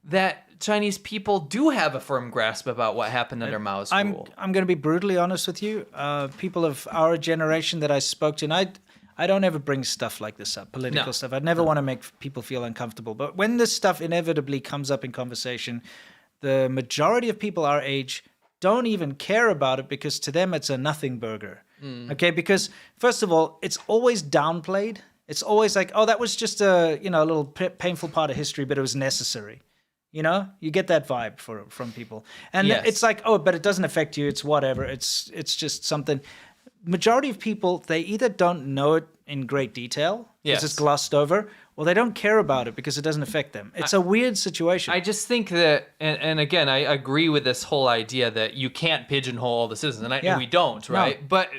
that Chinese people do have a firm grasp about what happened under Mao's rule. I'm going to be brutally honest with you. People of our generation that I spoke to, and I don't ever bring stuff like this up, political stuff. I'd never want to make people feel uncomfortable. But when this stuff inevitably comes up in conversation, the majority of people our age don't even care about it because to them it's a nothing burger. Okay, because first of all, it's always downplayed. It's always like, oh, that was just a little painful part of history, but it was necessary. You get that vibe from people, and it's like, oh, but it doesn't affect you. It's whatever. It's just something. Majority of people, they either don't know it in great detail because it's glossed over, or they don't care about it because it doesn't affect them. It's a weird situation. I just think that, and again, I agree with this whole idea that you can't pigeonhole all the citizens, and we don't, right? No. But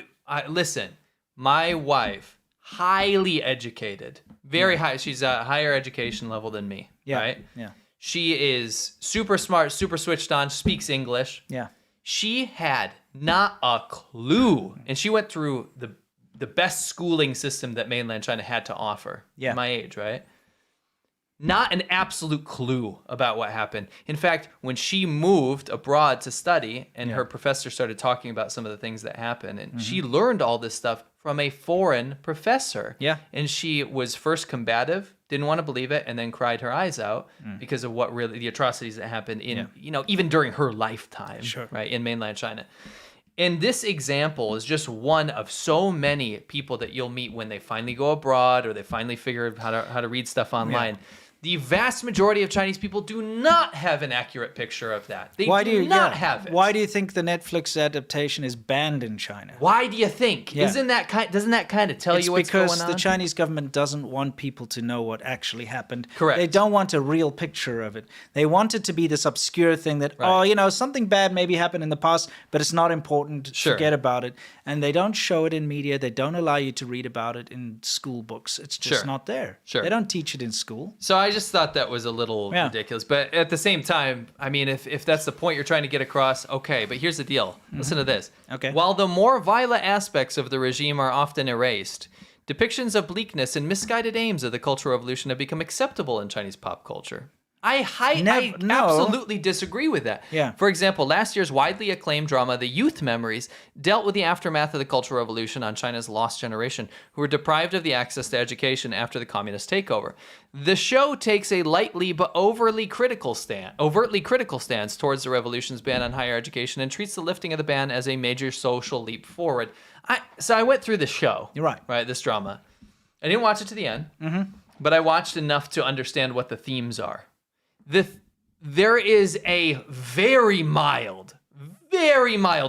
listen, my wife, highly educated, very high. She's a higher education level than me, right? Yeah. She is super smart, super switched on, speaks English. Yeah. She had not a clue, and she went through the best schooling system that mainland China had to offer. Yeah. My age, right? Not an absolute clue about what happened. In fact, when she moved abroad to study, and her professor started talking about some of the things that happened, and she learned all this stuff from a foreign professor. Yeah. And she was first combative, didn't want to believe it, and then cried her eyes out because of what really the atrocities that happened in, even during her lifetime, right, in mainland China. And this example is just one of so many people that you'll meet when they finally go abroad or they finally figure out how to read stuff online. Yeah. The vast majority of Chinese people do not have an accurate picture of that. They do not have it. Why do you think the Netflix adaptation is banned in China? Why do you think? Yeah. Doesn't that kind of tell you what's going on? It's because the Chinese government doesn't want people to know what actually happened. Correct. They don't want a real picture of it. They want it to be this obscure thing that, something bad maybe happened in the past, but it's not important. Sure. Forget about it. And they don't show it in media. They don't allow you to read about it in school books. It's just not there. Sure. They don't teach it in school. So I just thought that was a little ridiculous. But at the same time, I mean, if that's the point you're trying to get across, okay. But here's the deal. Listen to this. Okay. While the more violent aspects of the regime are often erased, depictions of bleakness and misguided aims of the Cultural Revolution have become acceptable in Chinese pop culture. I absolutely disagree with that. Yeah. For example, last year's widely acclaimed drama, The Youth Memories, dealt with the aftermath of the Cultural Revolution on China's lost generation, who were deprived of the access to education after the communist takeover. The show takes a lightly but overtly critical stance towards the revolution's ban on higher education and treats the lifting of the ban as a major social leap forward. So I went through the show. You're right. Right, this drama. I didn't watch it to the end, but I watched enough to understand what the themes are. There is a very mild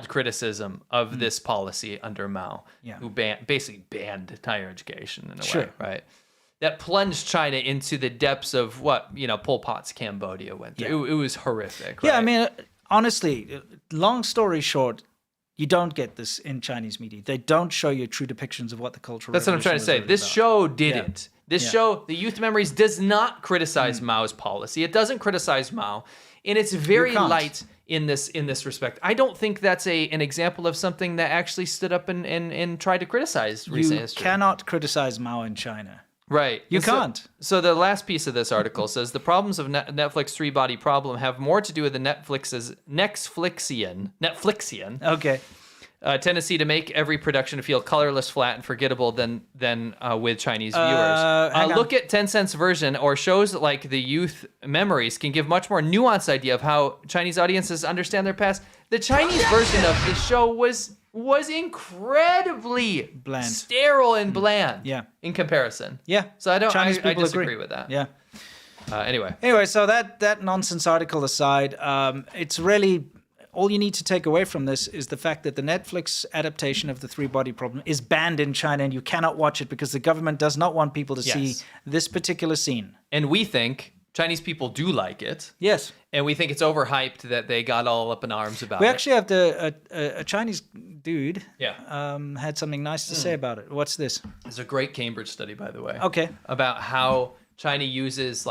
criticism of this policy under Mao, who basically banned higher education in a way, right? That plunged China into the depths of what Pol Pot's Cambodia went through. It was horrific. Yeah, right? I mean, honestly, long story short, you don't get this in Chinese media. They don't show you true depictions of what the cultural. That's what I'm trying to say. This show didn't. This show, The Youth Memories, does not criticize Mao's policy. It doesn't criticize Mao, and it's very light in this respect. I don't think that's an example of something that actually stood up and tried to criticize recent history. You cannot criticize Mao in China. Right. You can't. So the last piece of this article says the problems of Netflix three-body problem have more to do with the Netflixian tendency to make every production feel colorless, flat, and forgettable than with Chinese viewers. Look at Tencent's version, or shows like The Youth Memories can give much more nuanced idea of how Chinese audiences understand their past. The Chinese version of this show was incredibly bland, sterile, and bland. Yeah. In comparison. Yeah. So I disagree agree with that. Yeah. Anyway, so that nonsense article aside, it's really. All you need to take away from this is the fact that the Netflix adaptation of The Three-Body Problem is banned in China, and you cannot watch it because the government does not want people to see this particular scene. And we think Chinese people do like it. Yes. And we think it's overhyped that they got all up in arms about it. We actually have a Chinese dude Yeah. Had something nice to say about it. What's this? It's a great Cambridge study, by the way. Okay. About how China uses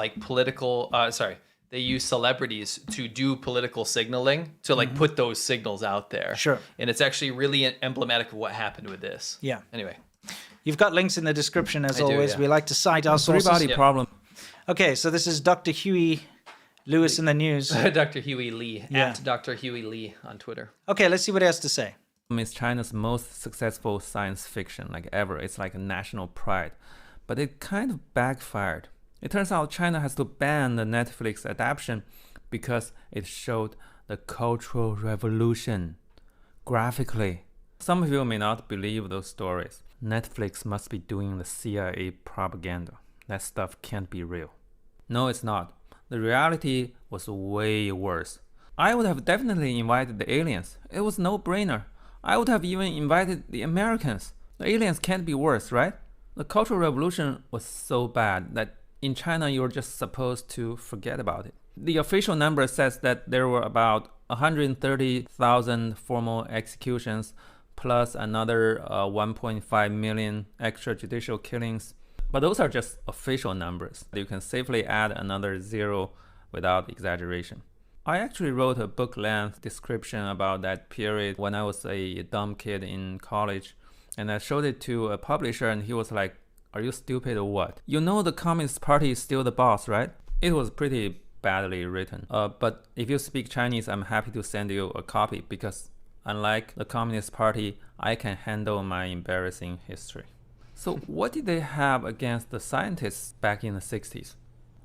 they use celebrities to do political signaling, to put those signals out there. Sure. And it's actually really emblematic of what happened with this. Yeah. Anyway. You've got links in the description, as I do, always. yeah. We like to cite our sources. Three-body problem. Okay, so this is Dr. Huey Lewis in the news. Dr. Huey Lee, Yeah. at Dr. Huey Lee on Twitter. Okay, let's see what he has to say. It's China's most successful science fiction ever. It's like a national pride. But it kind of backfired. It turns out China has to ban the Netflix adaptation because it showed the Cultural Revolution graphically. Some of you may not believe those stories. Netflix must be doing the CIA propaganda. That stuff can't be real. No, it's not. The reality was way worse. I would have definitely invited the aliens. It was no-brainer. I would have even invited the Americans. The aliens can't be worse, right? The Cultural Revolution was so bad that in China, you're just supposed to forget about it. The official number says that there were about 130,000 formal executions, plus another 1.5 million extrajudicial killings. But those are just official numbers. You can safely add another zero without exaggeration. I actually wrote a book-length description about that period when I was a dumb kid in college, and I showed it to a publisher, and he was like, "Are you stupid or what? You know the Communist Party is still the boss, right?" It was pretty badly written. But if you speak Chinese, I'm happy to send you a copy because unlike the Communist Party, I can handle my embarrassing history. So what did they have against the scientists back in the 60s?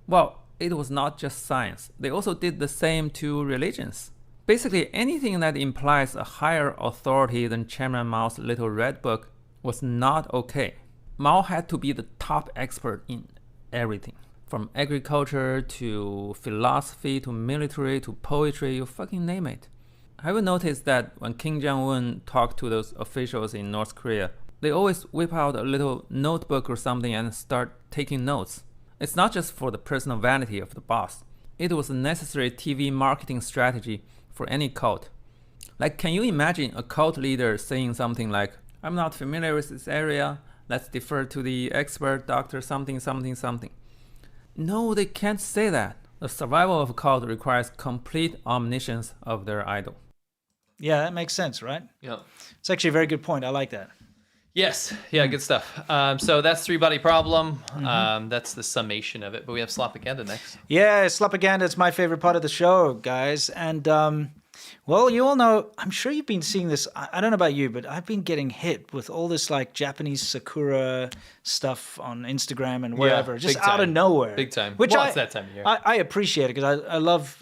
Well, it was not just science. They also did the same to religions. Basically, anything that implies a higher authority than Chairman Mao's little red book was not okay. Mao had to be the top expert in everything. From agriculture to philosophy to military to poetry, you fucking name it. Have you noticed that when Kim Jong-un talked to those officials in North Korea, they always whip out a little notebook or something and start taking notes? It's not just for the personal vanity of the boss. It was a necessary TV marketing strategy for any cult. Like, can you imagine a cult leader saying something like, I'm not familiar with this area, let's defer to the expert doctor something something something. No, they can't say that. The survival of a cult requires complete omniscience of their idol. Yeah, that makes sense, right? Yeah. It's actually a very good point. I like that. Yes. Yeah, good stuff. So that's three-body problem. That's the summation of it. But we have Slopaganda next. Yeah, Slopaganda is my favorite part of the show, guys. And, well, you all know, I'm sure you've been seeing this. I don't know about you, but I've been getting hit with all this, like, Japanese Sakura stuff on Instagram and wherever. Just out of nowhere. Big time. Which it's that time of year. I appreciate it because I love,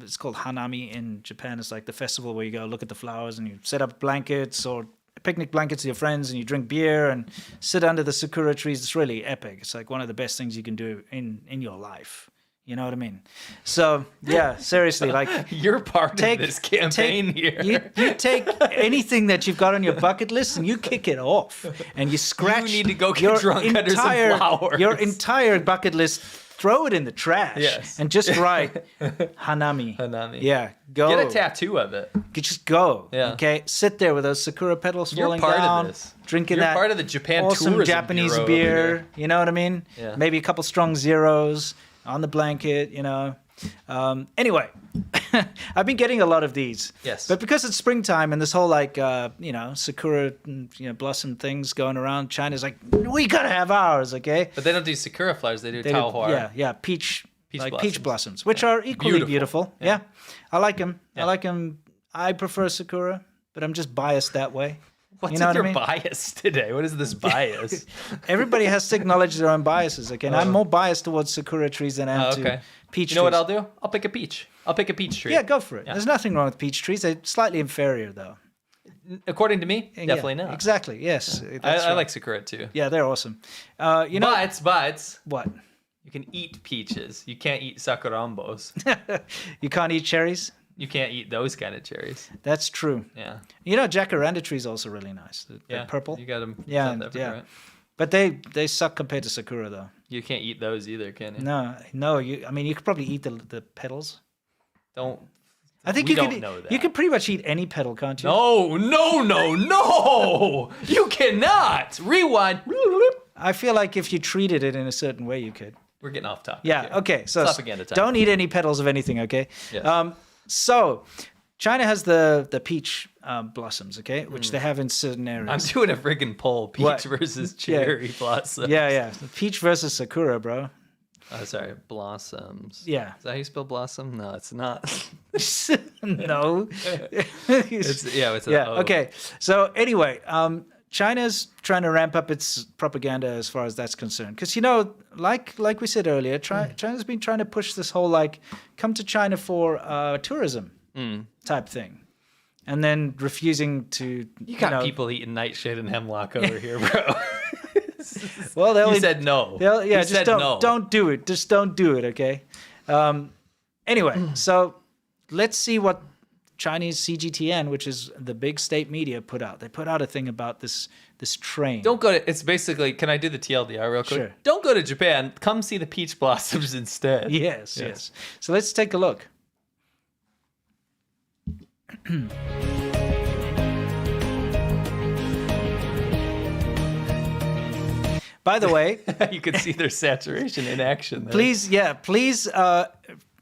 it's called Hanami in Japan. It's like the festival where you go look at the flowers and you set up blankets or picnic blankets with your friends and you drink beer and sit under the sakura trees. It's really epic. It's like one of the best things you can do in your life. You know what I mean? So yeah, seriously, like you're part of this campaign here. You take anything that you've got on your bucket list and you kick it off and you scratch. You need to go get drunk under some flowers. Your entire bucket list. Throw it in the trash and just write Hanami. Hanami. Yeah, go. Get a tattoo of it. Just go. Yeah. Okay, sit there with those sakura petals falling part down, of this. drinking You're that part of the Japan awesome Tourism Japanese Bureau beer. You know what I mean? Yeah. Maybe a couple strong zeros on the blanket. You know. Anyway, I've been getting a lot of these. Yes. But because it's springtime and this whole like sakura blossom things going around, China's like, we gotta have ours, okay? But they don't do sakura flowers. They do taohua. Yeah, peach blossoms, which are equally beautiful. Yeah. I like them. Yeah. I like them. I prefer sakura, but I'm just biased that way. What's with your bias today? What is this bias? Everybody has to acknowledge their own biases, okay? And I'm more biased towards sakura trees than I am to peach trees. You know what I'll do? I'll pick a peach. I'll pick a peach tree. Yeah, go for it. Yeah. There's nothing wrong with peach trees. They're slightly inferior, though. According to me, definitely not. Exactly, yes. Yeah. I like sakura, too. Yeah, they're awesome. But what? You can eat peaches. You can't eat sakurambos. You can't eat cherries? You can't eat those kind of cherries. That's true. Yeah. You know, jacaranda trees are also really nice. They're purple. You got them. Yeah. Right? But they suck compared to sakura, though. You can't eat those either, can you? No. I mean, you could probably eat the petals. Don't. I think you could. Know that. You could pretty much eat any petal, can't you? No! You cannot. Rewind. I feel like if you treated it in a certain way, you could. We're getting off topic. Yeah. Here. Okay. So time. Don't eat any petals of anything. Okay. Yes. So, China has the peach blossoms, okay, which they have in certain areas. I'm doing a friggin' poll: peach versus cherry blossoms. Yeah. Peach versus sakura, bro. Oh, sorry, blossoms. Yeah. Is that how you spell blossom? No, it's not. No. It's Okay. So anyway, China's trying to ramp up its propaganda as far as that's concerned. Because, like we said earlier, China's been trying to push this whole, like, come to China for tourism type thing. And then refusing to... You got people eating nightshade and hemlock over here, bro. Well, you said no. Just don't do it. Just don't do it, okay? Anyway, so let's see what Chinese CGTN, which is the big state media, put out. They put out a thing about this train. Don't go to... It's basically... Can I do the TLDR real quick? Sure. Don't go to Japan. Come see the peach blossoms instead. Yes. So let's take a look. By the way... You can see their saturation in action there. Please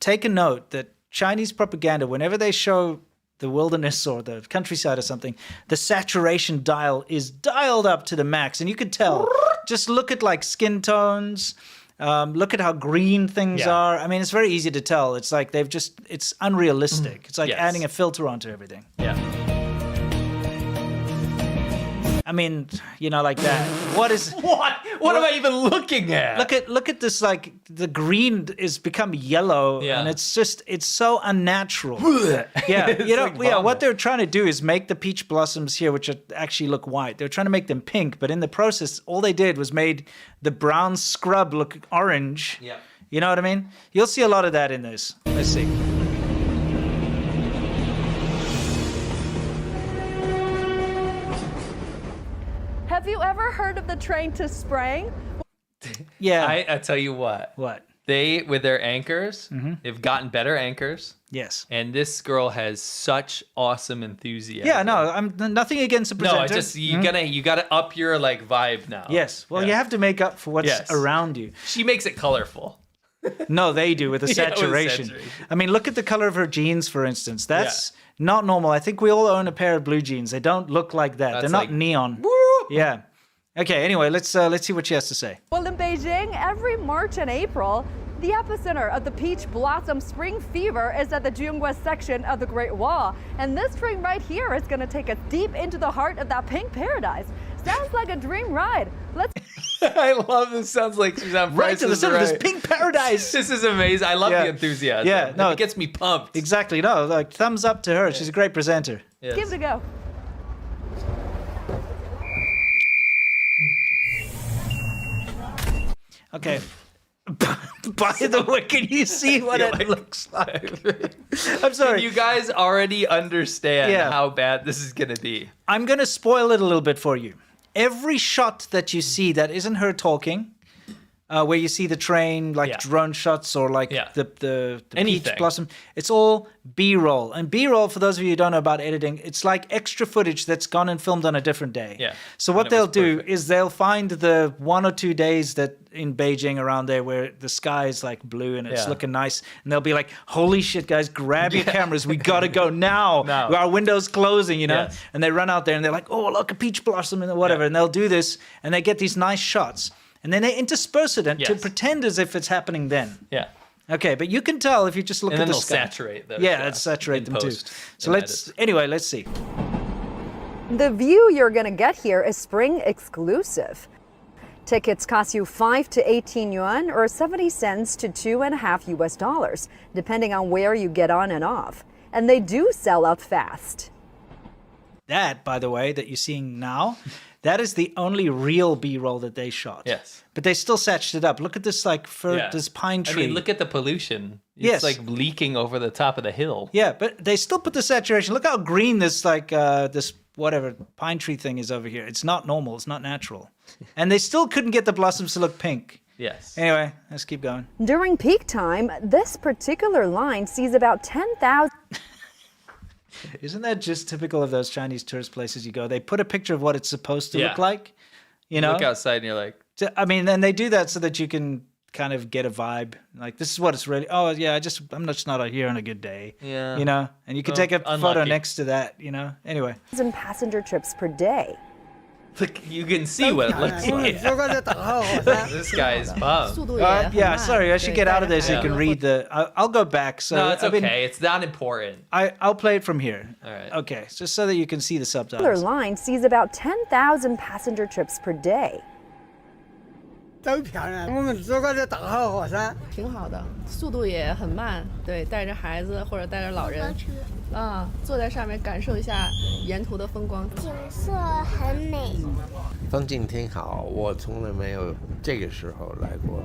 take a note that Chinese propaganda, whenever they show the wilderness or the countryside or something, the saturation dial is dialed up to the max. And you could tell. Just look at like skin tones. Look at how green things are. I mean, it's very easy to tell. It's like it's unrealistic. It's like adding a filter onto everything. Yeah. I mean, you know, like that. What is what am I even looking at? Look at this, like the green is become yellow and it's so unnatural. Yeah, you know, like what they're trying to do is make the peach blossoms here, which actually look white. They're trying to make them pink, but in the process, all they did was made the brown scrub look orange. Yeah. You know what I mean? You'll see a lot of that in this. Let's see. Have you ever heard of the train to Sprang? Yeah. I tell you what. What? They, with their anchors, they've gotten better anchors. Yes. And this girl has such awesome enthusiasm. Yeah, no, I'm nothing against the presenter. No, it's just you gotta up your like vibe now. Yes. Well, you have to make up for what's around you. She makes it colorful. No, they do with the saturation. I mean, look at the color of her jeans, for instance. That's not normal. I think we all own a pair of blue jeans. They don't look like that. They're not neon. Woo! Yeah. Okay. Anyway, let's see what she has to say. Well, in Beijing, every March and April, the epicenter of the peach blossom spring fever is at the Jungwa section of the Great Wall. And this train right here is going to take us deep into the heart of that pink paradise. Sounds like a dream ride. Let's. I love this. Sounds like she's on right to the center of this pink paradise. This is amazing. I love the enthusiasm. Yeah, no, it gets me pumped. Exactly. No, like thumbs up to her. She's a great presenter. Yes. Give it a go. Okay. By the way, can you see what it looks like? I'm sorry. You guys already understand how bad this is going to be. I'm going to spoil it a little bit for you. Every shot that you see that isn't her talking, where you see the train, like drone shots or like the peach blossom, it's all B-roll. And B-roll, for those of you who don't know about editing, it's like extra footage that's gone and filmed on a different day. Yeah. So what they'll do is they'll find the 1 or 2 days that in Beijing around there where the sky is like blue and it's looking nice, and they'll be like, holy shit, guys, grab your cameras. We got to go now. Our window's closing, you know? And they run out there and they're like, oh, look, a peach blossom and whatever. And they'll do this and they get these nice shots. And then they intersperse it to pretend as if it's happening then. Yeah. Okay, but you can tell if you just look and at the sky. sky. Saturate those. Yeah, let's saturate them too. So let's see. The view you're going to get here is spring exclusive. Tickets cost you 5 to 18 yuan or 70 cents to $2.50 US, depending on where you get on and off. And they do sell out fast. That, by the way, that you're seeing now, that is the only real B-roll that they shot. Yes. But they still saturated it up. Look at this, like, this pine tree. I mean, look at the pollution. It's like leaking over the top of the hill. Yeah, but they still put the saturation. Look how green this, like, this whatever pine tree thing is over here. It's not normal. It's not natural. And they still couldn't get the blossoms to look pink. Yes. Anyway, let's keep going. During peak time, this particular line sees about 10,000. Isn't that just typical of those Chinese tourist places you go? They put a picture of what it's supposed to look like. You know? Look outside and you're like... I mean, and they do that so that you can kind of get a vibe. Like, this is what it's really... Oh, yeah, I'm just not here on a good day. Yeah. You know? And you can take a photo next to that, you know? Anyway. Passenger trips per day. Look, you can see what it looks like. This guy is pumped. Yeah, sorry, I should get out of there so you can read the... I'll go back. So no, it's okay. It's not important. I'll play it from here. All right. Okay, just so that you can see the subtitles. The line sees about 10,000 passenger trips per day. 都漂亮，我们坐过这大号火山，挺好的，速度也很慢。对，带着孩子或者带着老人，坐在上面感受一下沿途的风光。景色很美，风景挺好，我从来没有这个时候来过。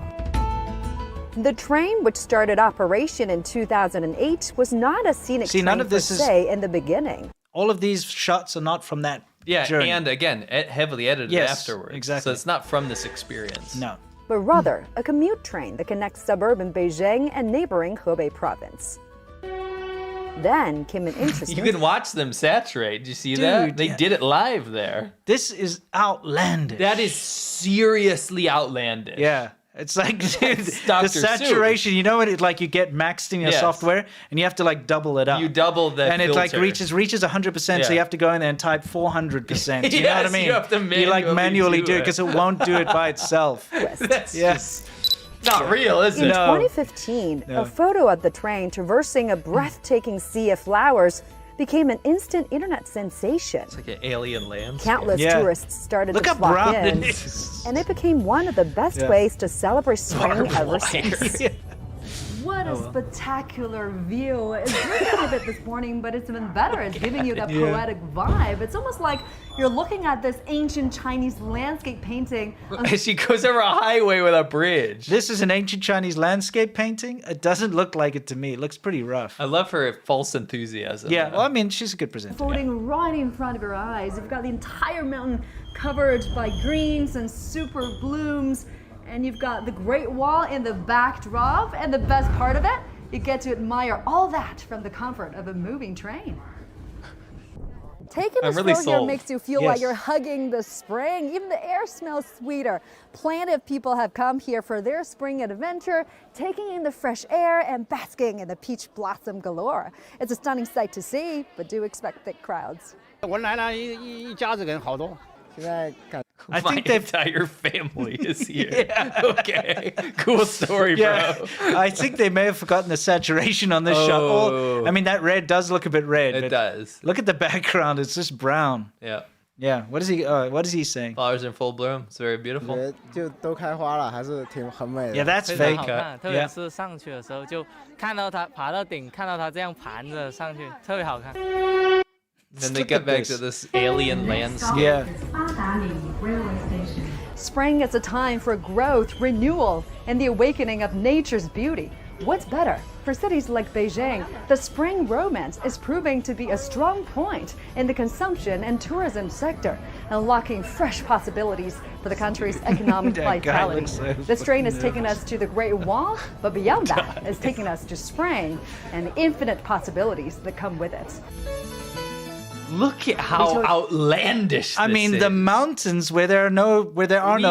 The train, which started operation in 2008, was not a scenic train none of this per se in the beginning. All of these shots are not from that. Yeah, journey. And again, heavily edited afterwards. Exactly. So it's not from this experience. No. But rather, a commute train that connects suburban Beijing and neighboring Hebei province. Then came an interesting... You can watch them saturate. Did you see that? They did it live there. This is outlandish. That is seriously outlandish. Yeah. It's like, dude, the saturation, you know what, like you get maxed in your software and you have to like double it up. You double that and it like reaches 100%, so you have to go in there and type 400%. You know what I mean? You have to manually do it because it won't do it by itself. That's just not real, is it? In 2015, a photo of the train traversing a breathtaking sea of flowers became an instant internet sensation. It's like an alien landscape. Countless tourists started to flock in, and it became one of the best ways to celebrate spring ever since. What a spectacular view. It's drizzling a bit this morning, but it's even better. It's giving you that poetic vibe. It's almost like you're looking at this ancient Chinese landscape painting. She goes over a highway with a bridge. This is an ancient Chinese landscape painting. It doesn't look like it to me. It looks pretty rough. I love her false enthusiasm. Yeah, well, I mean, she's a good presenter. Floating right in front of your eyes. You've got the entire mountain covered by greens and super blooms. And you've got the Great Wall in the backdrop, and the best part of it, you get to admire all that from the comfort of a moving train. Taking a stroll here makes you feel like you're hugging the spring. Even the air smells sweeter. Plenty of people have come here for their spring adventure, taking in the fresh air and basking in the peach blossom galore. It's a stunning sight to see, but do expect thick crowds. I think the entire family is here. Okay. Cool story, bro. I think they may have forgotten the saturation on this shot. I mean, that red does look a bit red. It does. Look at the background. It's just brown. Yeah. Yeah. What is he saying? Flowers in full bloom. It's very beautiful. Yeah, that's fake. 特别是上去的时候，就看到它爬到顶，看到它这样盘着上去，特别好看。 Then they get back to this alien landscape. Yeah. Spring is a time for growth, renewal, and the awakening of nature's beauty. What's better? For cities like Beijing, the spring romance is proving to be a strong point in the consumption and tourism sector, unlocking fresh possibilities for the country's economic vitality. This train is taking us to the Great Wall, but beyond that, it's taking us to spring and the infinite possibilities that come with it. Look at how outlandish this I mean, is. the mountains where there are no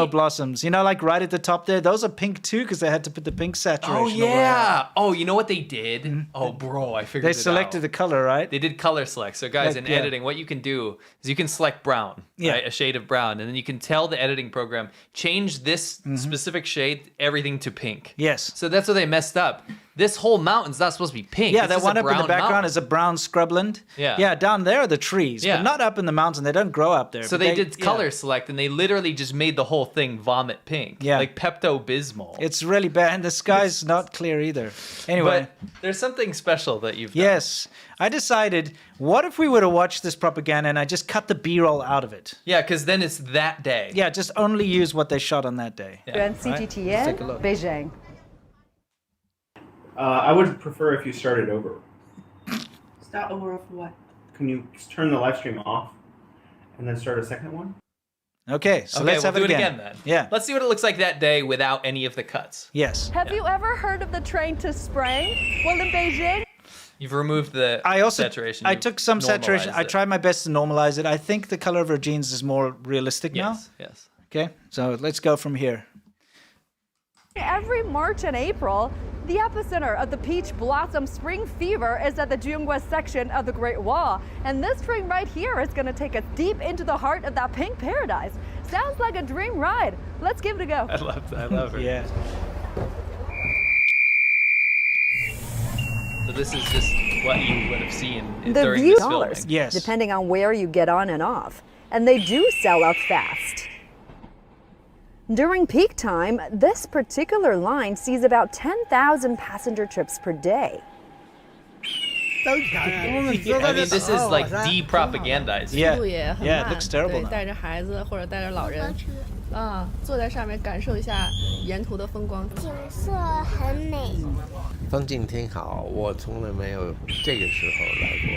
blossoms. You know, like right at the top there, those are pink too because they had to put the pink saturation. Oh yeah. Oh, you know what they did? Oh, bro, I figured They it out. selected the color, right? They did color select. So guys, in editing, what you can do is you can select brown, right? A shade of brown, and then you can tell the editing program, change this specific shade, everything to pink. Yes. So that's what they messed up. This whole mountain's not supposed to be pink. Yeah, This that is one a up in the brown background mountain. is a brown scrubland. Yeah. Yeah, down there are the trees, Yeah. but not up in the mountain. They don't grow up there. So but they did color select, and they literally just made the whole thing vomit pink. Yeah. Like Pepto-Bismol. It's really bad, and the sky's not clear either. Anyway. But there's something special that you've done. Yes. I decided, what if we were to watch this propaganda and I just cut the B-roll out of it? Yeah, because then it's that day. Yeah, just only use what they shot on that day. CGTN, Let's take a look. Beijing. I would prefer if you started over. Start over for what? Can you turn the live stream off and then start a second one? Okay, so let's have we'll it do again. then. Yeah. Let's see what it looks like that day without any of the cuts. Yes. Have you ever heard of the train to spring? Well, in Beijing, You've removed the saturation. I You've took some saturation. normalized I it. tried my best to normalize it. I think the color of her jeans is more realistic now. Yes. Okay, so let's go from here. every March and April, the epicenter of the peach blossom spring fever is at the Jungwa section of the Great Wall. And this train right here is going to take us deep into the heart of that pink paradise. Sounds like a dream ride. Let's give it a go. I love that. I love her. Yeah. So this is just what you would have seen The during view this filming. Yes. Depending on where you get on and off. And they do sell out fast. During peak time, this particular line sees about 10,000 passenger trips per day. I mean, this is like de-propagandized. 速度也很慢， Yeah, it looks terrible 对， now. 带着孩子或者带着老人，坐在上面感受一下沿途的风光。景色很美。风景挺好，我从来没有这个时候来过。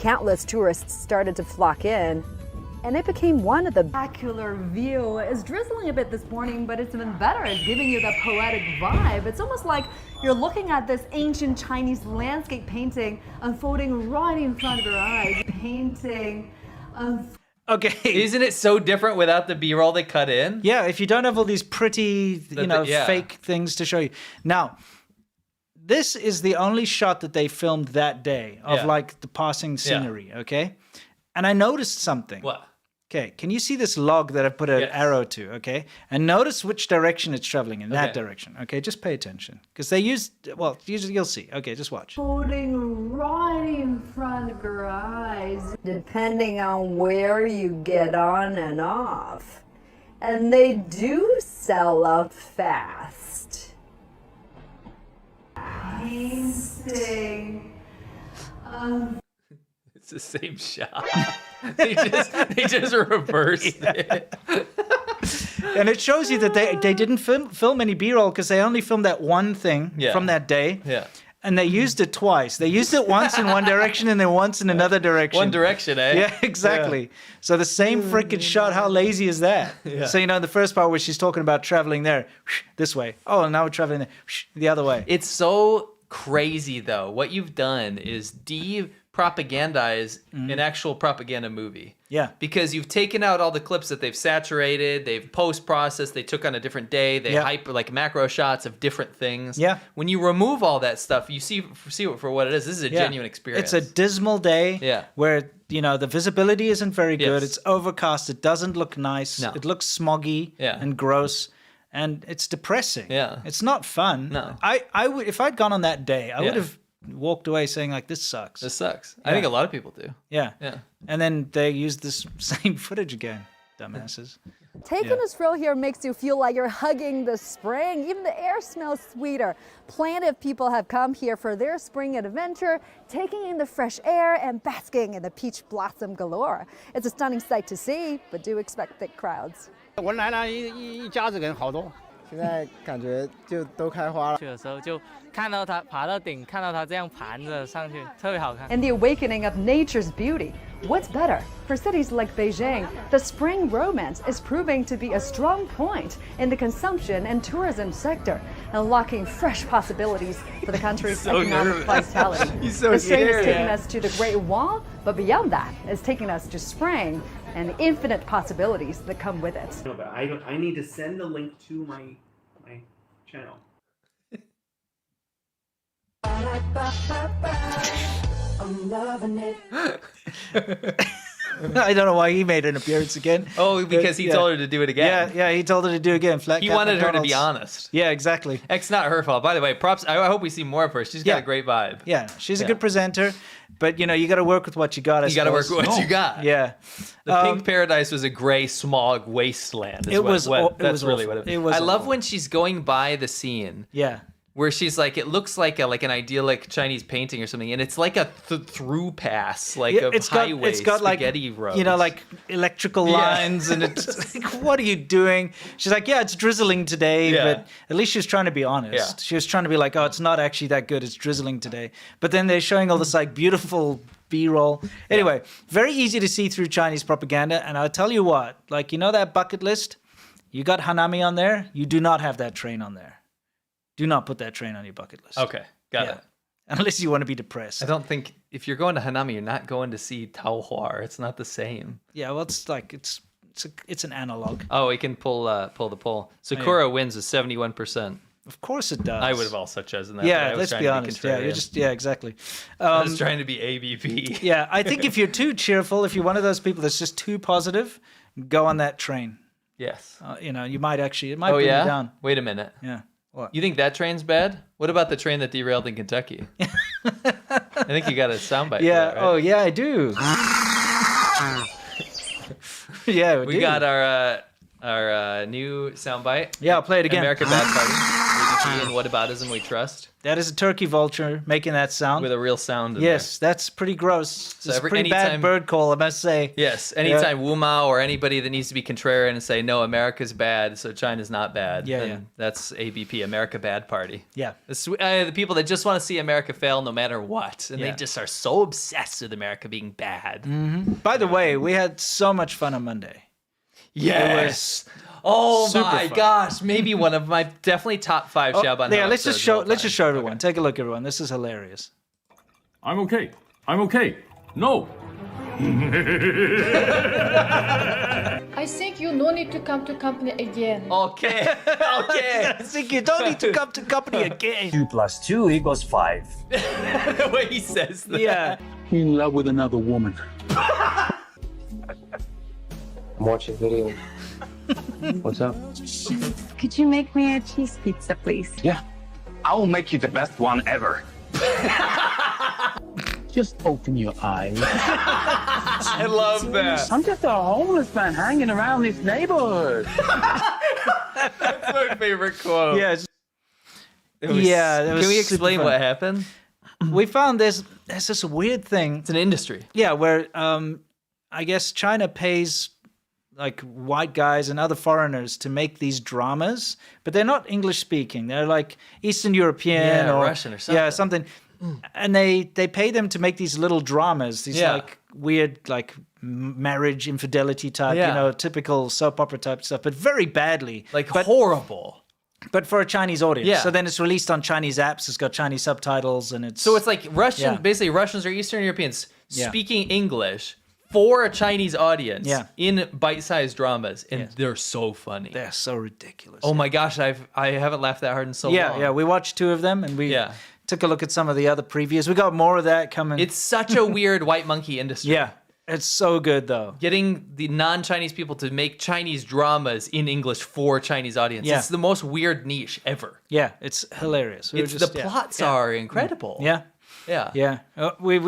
Countless tourists started to flock in, and it became one of the spectacular view. It's drizzling a bit this morning, but it's even better. It's giving you that poetic vibe. It's almost like you're looking at this ancient Chinese landscape painting unfolding right in front of your eyes. Painting. Okay. Isn't it so different without the B-roll they cut in? Yeah, if you don't have all these pretty, fake things to show you. Now, this is the only shot that they filmed that day of like the passing scenery, okay? And I noticed something. What? Okay, can you see this log that I put an arrow to? Okay, and notice which direction it's traveling in. That direction. Okay, just pay attention because they use. Well, usually you'll see. Okay, just watch. Holding right in front of your eyes, depending on where you get on and off, and they do sell out fast. Amazing. It's the same shot. they just reversed it. And it shows you that they didn't film any B-roll because they only filmed that one thing from that day. Yeah. And they used it twice. They used it once in one direction and then once in another direction. One direction, eh? Yeah, exactly. Yeah. So the same freaking shot. How lazy is that? Yeah. So, the first part where she's talking about traveling there, this way. Oh, now we're traveling there, the other way. It's so crazy, though. What you've done is propagandize an actual propaganda movie. Yeah. Because you've taken out all the clips that they've saturated, they've post-processed, they took on a different day, they hyper like macro shots of different things. Yeah. When you remove all that stuff, you see it for what it is. This is a genuine experience. It's a dismal day where, the visibility isn't very good. It's overcast. It doesn't look nice. No. It looks smoggy and gross. And it's depressing. Yeah. It's not fun. No. I would, if I'd gone on that day, I would have walked away saying like, this sucks. This sucks. I think a lot of people do. Yeah. Yeah. And then they use this same footage again, dumbasses. Taking a stroll here makes you feel like you're hugging the spring. Even the air smells sweeter. Plenty of people have come here for their spring adventure, taking in the fresh air and basking in the peach blossom galore. It's a stunning sight to see, but do expect thick crowds. 我来了一家子人好多，现在感觉就都开花了。去的时候就看到它爬到顶，看到它这样盘着上去，特别好看。 And the awakening of nature's beauty. What's better? For cities like Beijing, the spring romance is proving to be a strong point in the consumption and tourism sector, unlocking fresh possibilities for the country's economic vitality. He's so this train is scared. taking us to the Great Wall, but beyond that, it's taking us to spring and the infinite possibilities that come with it. No, but I need to send the link to my channel. I'm loving it. I don't know why he made an appearance again. Oh, because he told her to do it again. Yeah, he told her to do it again. He wanted her to be honest. Yeah, exactly. It's not her fault. By the way, props. I hope we see more of her. She's got a great vibe. Yeah, she's a good presenter, but you got to work with what you got. You got to work with what you got. Yeah. The Pink Paradise was a gray smog wasteland. It was really awful. what it was. I love when she's going by the scene. Yeah. Where she's like, it looks like an idyllic Chinese painting or something, and it's like a through pass, like a highway, it's got spaghetti like, roads. like electrical lines, and it's like, what are you doing? She's like, yeah, it's drizzling today, but at least she was trying to be honest. Yeah. She was trying to be like, oh, it's not actually that good, it's drizzling today. But then they're showing all this like beautiful B-roll. Anyway, very easy to see through Chinese propaganda, and I'll tell you what, like, that bucket list? You got Hanami on there, you do not have that train on there. Do not put that train on your bucket list. Okay, got it. Unless you want to be depressed. I don't think if you're going to Hanami, you're not going to see Taohua. It's not the same. Yeah, well, it's like it's an analog. Oh, we can pull the poll. Sakura wins with 71%. Of course it does. I would have also chosen that. Yeah, let's be honest. Exactly. I was trying to be ABP. Yeah, I think if you're too cheerful, if you're one of those people that's just too positive, go on that train. Yes. You might bring you down. Wait a minute. Yeah. What? You think that train's bad? What about the train that derailed in Kentucky? I think you got a soundbite. Yeah. For that, right? Oh, yeah, I do. Yeah, we got our new soundbite. Yeah, I'll play it again. America Bad Party. ADVC and Whataboutism We Trust. That is a turkey vulture making that sound. With a real sound in yes, that's pretty gross. So it's a pretty bad bird call, I must say. Yes, anytime Wu Mao or anybody that needs to be contrarian and say, no, America's bad, so China's not bad. Yeah. That's ABP, America Bad Party. Yeah. The people that just want to see America fail no matter what. And they just are so obsessed with America being bad. Mm-hmm. By the way, we had so much fun on Monday. Yes. Oh my gosh, maybe one of my definitely top 5 Xiaoban. Yeah, let's just show everyone. Okay. Take a look, everyone. This is hilarious. I'm okay. No. I think you no need to come to company again. Okay. I think you don't need to come to company again. 2 + 2 = 5. The way he says that. Yeah. In love with another woman. I'm watching video. What's up? Could you make me a cheese pizza, please? Yeah, I will make you the best one ever. Just open your eyes. I love that. I'm just a homeless man hanging around this neighborhood. That's my favorite quote. Yeah. It was, can we explain what happened? We found there's this weird thing. It's an industry. Yeah, where I guess China pays like white guys and other foreigners to make these dramas, but they're not English speaking. They're like Eastern European or Russian or something. Yeah, something. And they pay them to make these little dramas, these like weird like marriage infidelity type, typical soap opera type stuff, but very badly. Horrible. But for a Chinese audience. Yeah. So then it's released on Chinese apps, it's got Chinese subtitles, and it's... So it's like Russian, basically Russians or Eastern Europeans speaking English for a Chinese audience in bite-sized dramas, and they're so funny. They're so ridiculous. Oh my gosh, I haven't laughed that hard in so long. Yeah, we watched 2 of them, and we took a look at some of the other previews. We got more of that coming. It's such a weird white monkey industry. Yeah, it's so good, though. Getting the non-Chinese people to make Chinese dramas in English for Chiness audience. It's the most weird niche ever. Yeah, it's hilarious. The plots are incredible. Yeah. Yeah. We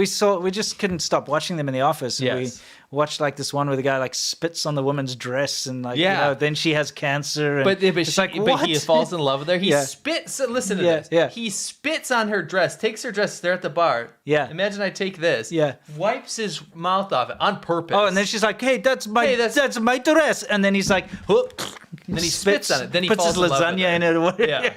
just couldn't stop watching them in the office. And we watched like this one where the guy like spits on the woman's dress and like then she has cancer. And but he falls in love with her. He spits. Listen to this. Yeah. He spits on her dress. Takes her dress. They're at the bar. Yeah. Imagine I take this. Yeah. Wipes his mouth off it on purpose. Oh, and then she's like, "Hey, that's my dress." And then he's like, "Whoop." And then he spits on it. Then he puts falls his in love with lasagna in it or whatever. Yeah.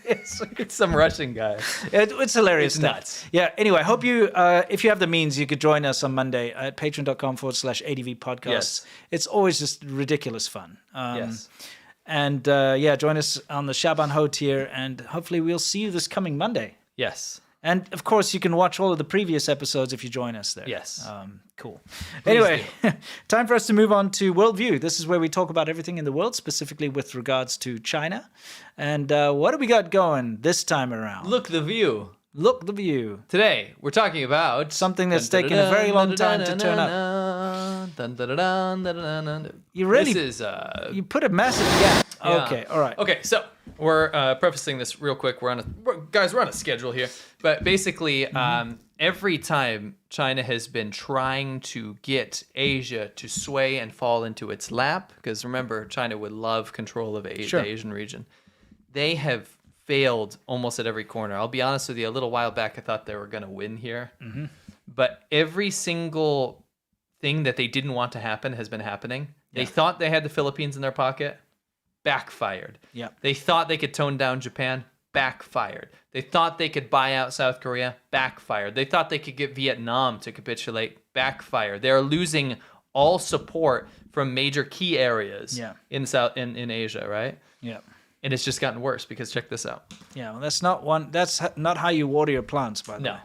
It's some Russian guy. It's hilarious. It's nuts. Yeah. Anyway, hope you, if you have the means, you could join us on Monday at patreon.com/ADVpodcast. Yes. It's always just ridiculous fun. Yes. And join us on the Shaban Ho tier, and hopefully we'll see you this coming Monday. Yes. And of course, you can watch all of the previous episodes if you join us there. Yes. Cool. Anyway, time for us to move on to Worldview. This is where we talk about everything in the world, specifically with regards to China. And what do we got going this time around? Look the view. Look the view. Today, we're talking about something that's taken a very long time to turn up. You really, you put a massive gap. Yeah. Okay, all right. Okay, so we're prefacing this real quick. We're on a schedule here, but basically, every time China has been trying to get Asia to sway and fall into its lap, because remember, China would love control of the Asian region. They have failed almost at every corner. I'll be honest with you, a little while back, I thought they were going to win here. Mm-hmm. But every single thing that they didn't want to happen has been happening. They thought they had the Philippines in their pocket, backfired. Yeah. They thought they could tone down Japan, backfired. They thought they could buy out South Korea, backfired. They thought they could get Vietnam to capitulate, backfired. They're losing all support from major key areas in Asia, right? Yeah. And it's just gotten worse because check this out. Yeah, well, that's not how you water your plants, by the way.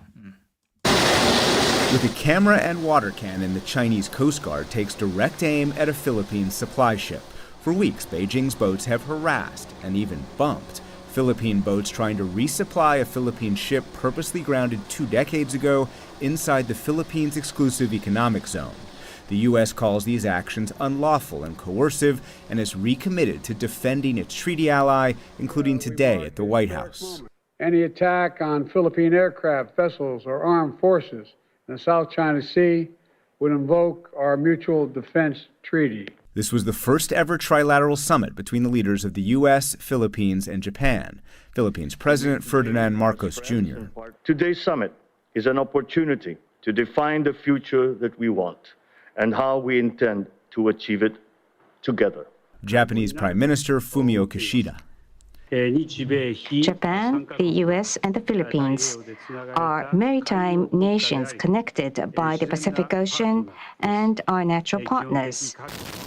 With a camera and water cannon, the Chinese Coast Guard takes direct aim at a Philippine supply ship. For weeks, Beijing's boats have harassed and even bumped Philippine boats trying to resupply a Philippine ship purposely grounded 2 decades ago inside the Philippines' exclusive economic zone. The U.S. calls these actions unlawful and coercive and is recommitted to defending its treaty ally, including today at the White House. Any attack on Philippine aircraft, vessels, or armed forces in the South China Sea would invoke our Mutual Defense Treaty. This was the first ever trilateral summit between the leaders of the U.S., Philippines, and Japan. Philippines President Ferdinand Marcos Jr. Today's summit is an opportunity to define the future that we want and how we intend to achieve it together. Japanese Prime Minister Fumio Kishida. Japan, the U.S., and the Philippines are maritime nations connected by the Pacific Ocean and are natural partners.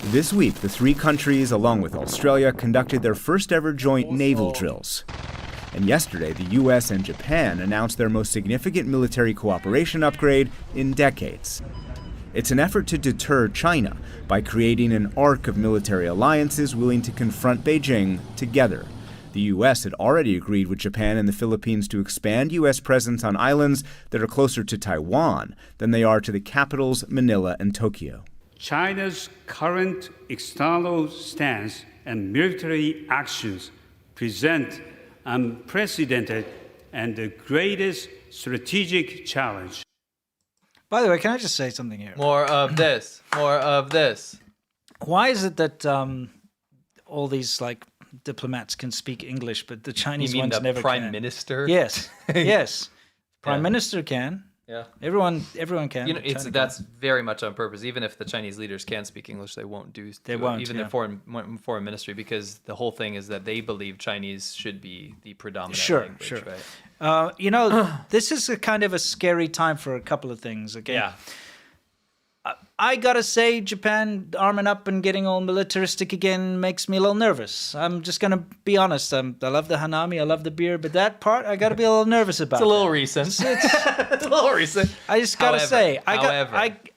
This week, the 3 countries, along with Australia, conducted their first ever joint naval drills. And yesterday, the U.S. and Japan announced their most significant military cooperation upgrade in decades. It's an effort to deter China by creating an arc of military alliances willing to confront Beijing together. The U.S. had already agreed with Japan and the Philippines to expand U.S. presence on islands that are closer to Taiwan than they are to the capitals Manila and Tokyo. China's current external stance and military actions present unprecedented and the greatest strategic challenge. By the way, can I just say something here? More of this. More of this. Why is it that all these like diplomats can speak English, but the Chinese You mean ones the never prime can? minister? Yes, yes. Prime Yeah. minister can. Yeah. Everyone can. You know, China that's very much on purpose. Even if the Chinese leaders can speak English, they won't do. They won't, even yeah. their foreign ministry, because the whole thing is that they believe Chinese should be the predominant Sure, language. sure. Right? You know, this is a kind of a scary time for a couple of things. Okay. Yeah. I gotta say, Japan arming up and getting all militaristic again makes me a little nervous. I'm just gonna be honest. I love the hanami, I love the beer, but that part I gotta be a little nervous about. It's a little recent. It's a little recent. I just gotta say,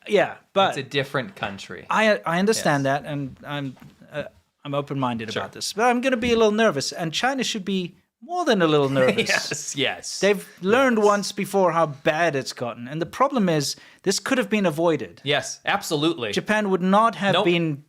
yeah, but it's a different country. I understand that, and I'm open-minded about this, but I'm gonna be a little nervous, and China should be more than a little nervous. Yes. They've learned once before how bad it's gotten. And the problem is, this could have been avoided. Yes, absolutely. Japan would not have been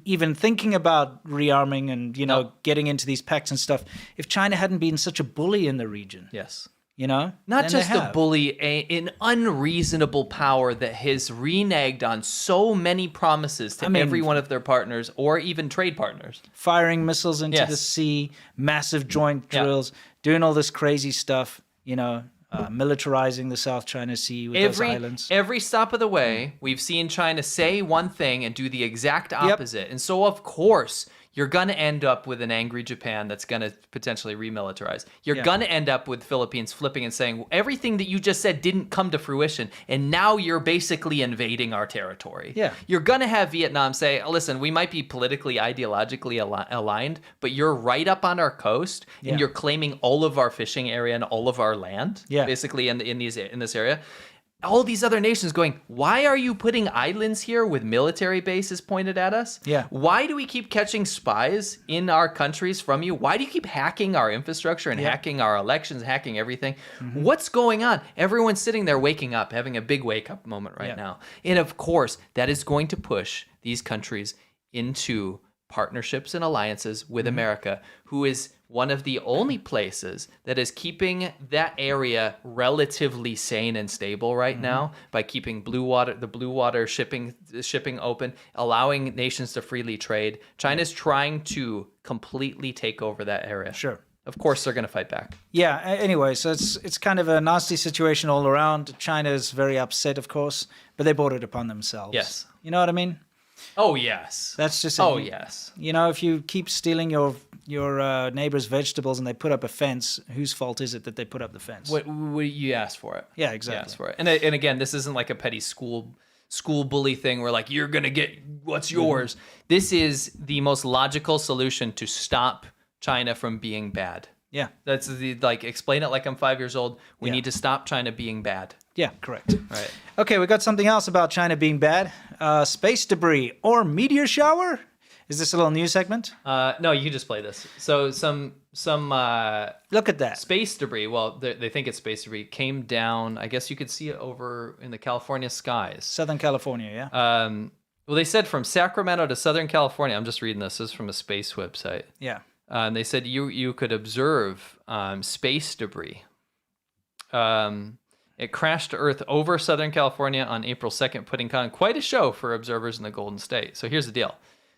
even thinking about rearming and, getting into these pacts and stuff if China hadn't been such a bully in the region. Yes. Not Not just a bully, an unreasonable power that has reneged on so many promises to every one of their partners or even trade partners. Firing missiles into the sea, massive joint drills, doing all this crazy stuff, militarizing the South China Sea with those islands. Every stop of the way, we've seen China say one thing and do the exact opposite. And so, of course, you're going to end up with an angry Japan that's going to potentially remilitarize. You're going to end up with Philippines flipping and saying, everything that you just said didn't come to fruition, and now you're basically invading our territory. Yeah. You're going to have Vietnam say, listen, we might be politically, ideologically aligned, but you're right up on our coast, and you're claiming all of our fishing area and all of our land, basically in this area. All these other nations going, why are you putting islands here with military bases pointed at us? Yeah. Why do we keep catching spies in our countries from you? Why do you keep hacking our infrastructure and hacking our elections, hacking everything? Mm-hmm. What's going on? Everyone's sitting there waking up, having a big wake-up moment right now. And of course, that is going to push these countries into partnerships and alliances with America, who is one of the only places that is keeping that area relatively sane and stable right now by keeping the blue water shipping open, allowing nations to freely trade. China's trying to completely take over that area. Sure. Of course, they're going to fight back. Yeah. Anyway, so it's kind of a nasty situation all around. China is very upset, of course, but they brought it upon themselves. Yes. You know what I mean? Oh, yes. That's just yes. If you keep stealing your neighbor's vegetables and they put up a fence, whose fault is it that they put up the fence? What you asked for it. Yeah, exactly. You asked for it. And again, this isn't like a petty school bully thing where like you're gonna get what's yours. This is the most logical solution to stop China from being bad. Yeah. That's explain it like I'm 5 years old. We need to stop China being bad. Yeah, correct. Right. Okay, we got something else about China being bad. Space debris or meteor shower? Is this a little news segment? No, you can just play this. So some look at that. Space debris, well, they think it's space debris, came down. I guess you could see it over in the California skies. Southern California, yeah. Well, they said from Sacramento to Southern California. I'm just reading this. This is from a space website. Yeah. And they said you could observe space debris. It crashed to Earth over Southern California on April 2nd, putting on quite a show for observers in the Golden State. So here's the deal.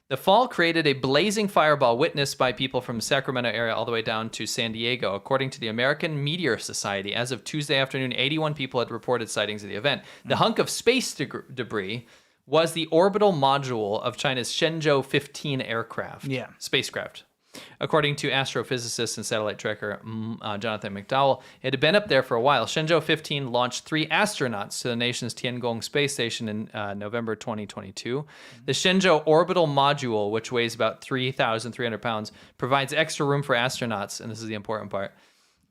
The fall created a blazing fireball witnessed by people from the Sacramento area all the way down to San Diego. According to the American Meteor Society, as of Tuesday afternoon, 81 people had reported sightings of the event. The hunk of space debris was the orbital module of China's Shenzhou 15 spacecraft. According to astrophysicist and satellite tracker Jonathan McDowell, it had been up there for a while. Shenzhou 15 launched 3 astronauts to the nation's Tiangong space station in November 2022. The Shenzhou orbital module, which weighs about 3,300 pounds, provides extra room for astronauts, and this is the important part,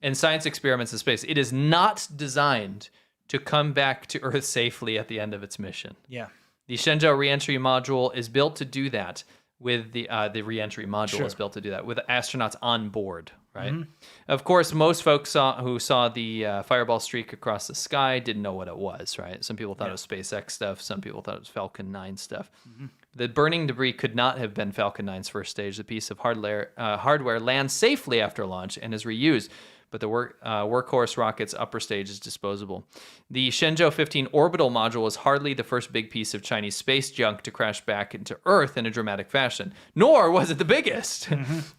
and science experiments in space. It is not designed to come back to Earth safely at the end of its mission. Yeah. The Shenzhou reentry module is built to do that. With the reentry module is built to do that with astronauts on board. right? Of course, most folks who saw the fireball streak across the sky didn't know what it was, right? Some people thought it was SpaceX stuff. Some people thought it was Falcon 9 stuff. The burning debris could not have been Falcon 9's first stage. The piece of hardware lands safely after launch and is reused, but the workhorse rocket's upper stage is disposable. The Shenzhou 15 orbital module was hardly the first big piece of Chinese space junk to crash back into Earth in a dramatic fashion, nor was it the biggest.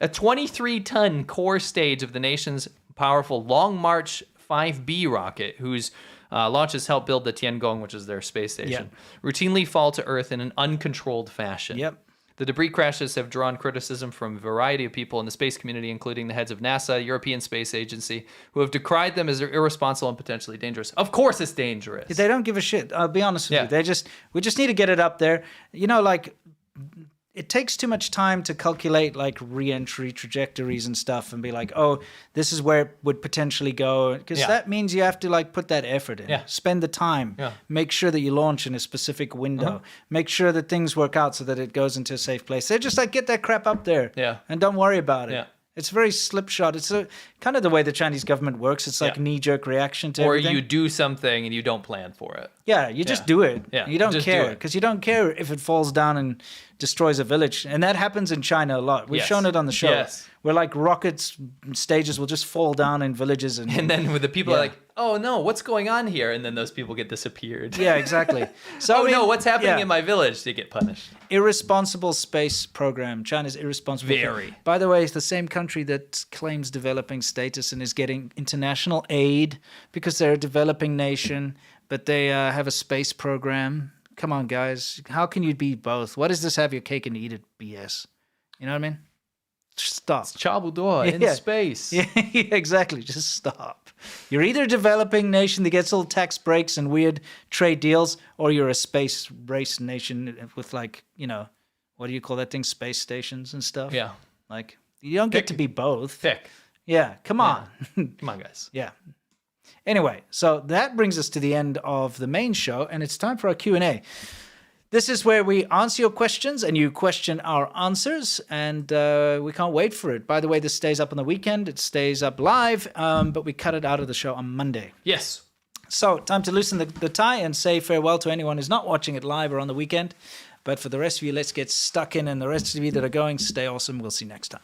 A 23-ton core stage of the nation's powerful Long March 5B rocket, whose launches helped build the Tiangong, which is their space station, routinely fall to Earth in an uncontrolled fashion. The debris crashes have drawn criticism from a variety of people in the space community, including the heads of NASA, European Space Agency, who have decried them as irresponsible and potentially dangerous. Of course it's dangerous. They don't give a shit. I'll be honest with you. We just need to get it up there. You know, like, it takes too much time to calculate like re-entry trajectories and stuff and be like, oh, this is where it would potentially go. Because that means you have to like put that effort in, spend the time, make sure that you launch in a specific window, make sure that things work out so that it goes into a safe place. They're just like, get that crap up there and don't worry about it. It's very slipshod. It's kind of the way the Chinese government works. It's like knee-jerk reaction to everything. Or you do something and you don't plan for it. Yeah, you just do it. Yeah, you don't care because you don't care if it falls down and destroys a village. And that happens in China a lot. We've shown it on the show. Where like rocket stages will just fall down in villages. And then with the people are like, oh no, what's going on here? And then those people get disappeared. Yeah, exactly. So no, what's happening in my village? They get punished. Irresponsible space program. China's irresponsible. Very. By the way, it's the same country that claims developing status and is getting international aid because they're a developing nation, but they have a space program. Come on, guys. How can you be both? What is this have your cake and eat it BS? You know what I mean? Stop. It's Chabudo in space. Yeah, exactly. Just stop. You're either a developing nation that gets all tax breaks and weird trade deals, or you're a space race nation with like, you know, what do you call that thing? Space stations and stuff. Yeah. Like, you don't get to be both. Pick. Yeah, come on. Come on, guys. Yeah. Anyway, so that brings us to the end of the main show, and it's time for our Q&A. This is where we answer your questions and you question our answers, and we can't wait for it. By the way, this stays up on the weekend. It stays up live, but we cut it out of the show on Monday. Yes. So time to loosen the tie and say farewell to anyone who's not watching it live or on the weekend. But for the rest of you, let's get stuck in, and the rest of you that are going, stay awesome. We'll see you next time.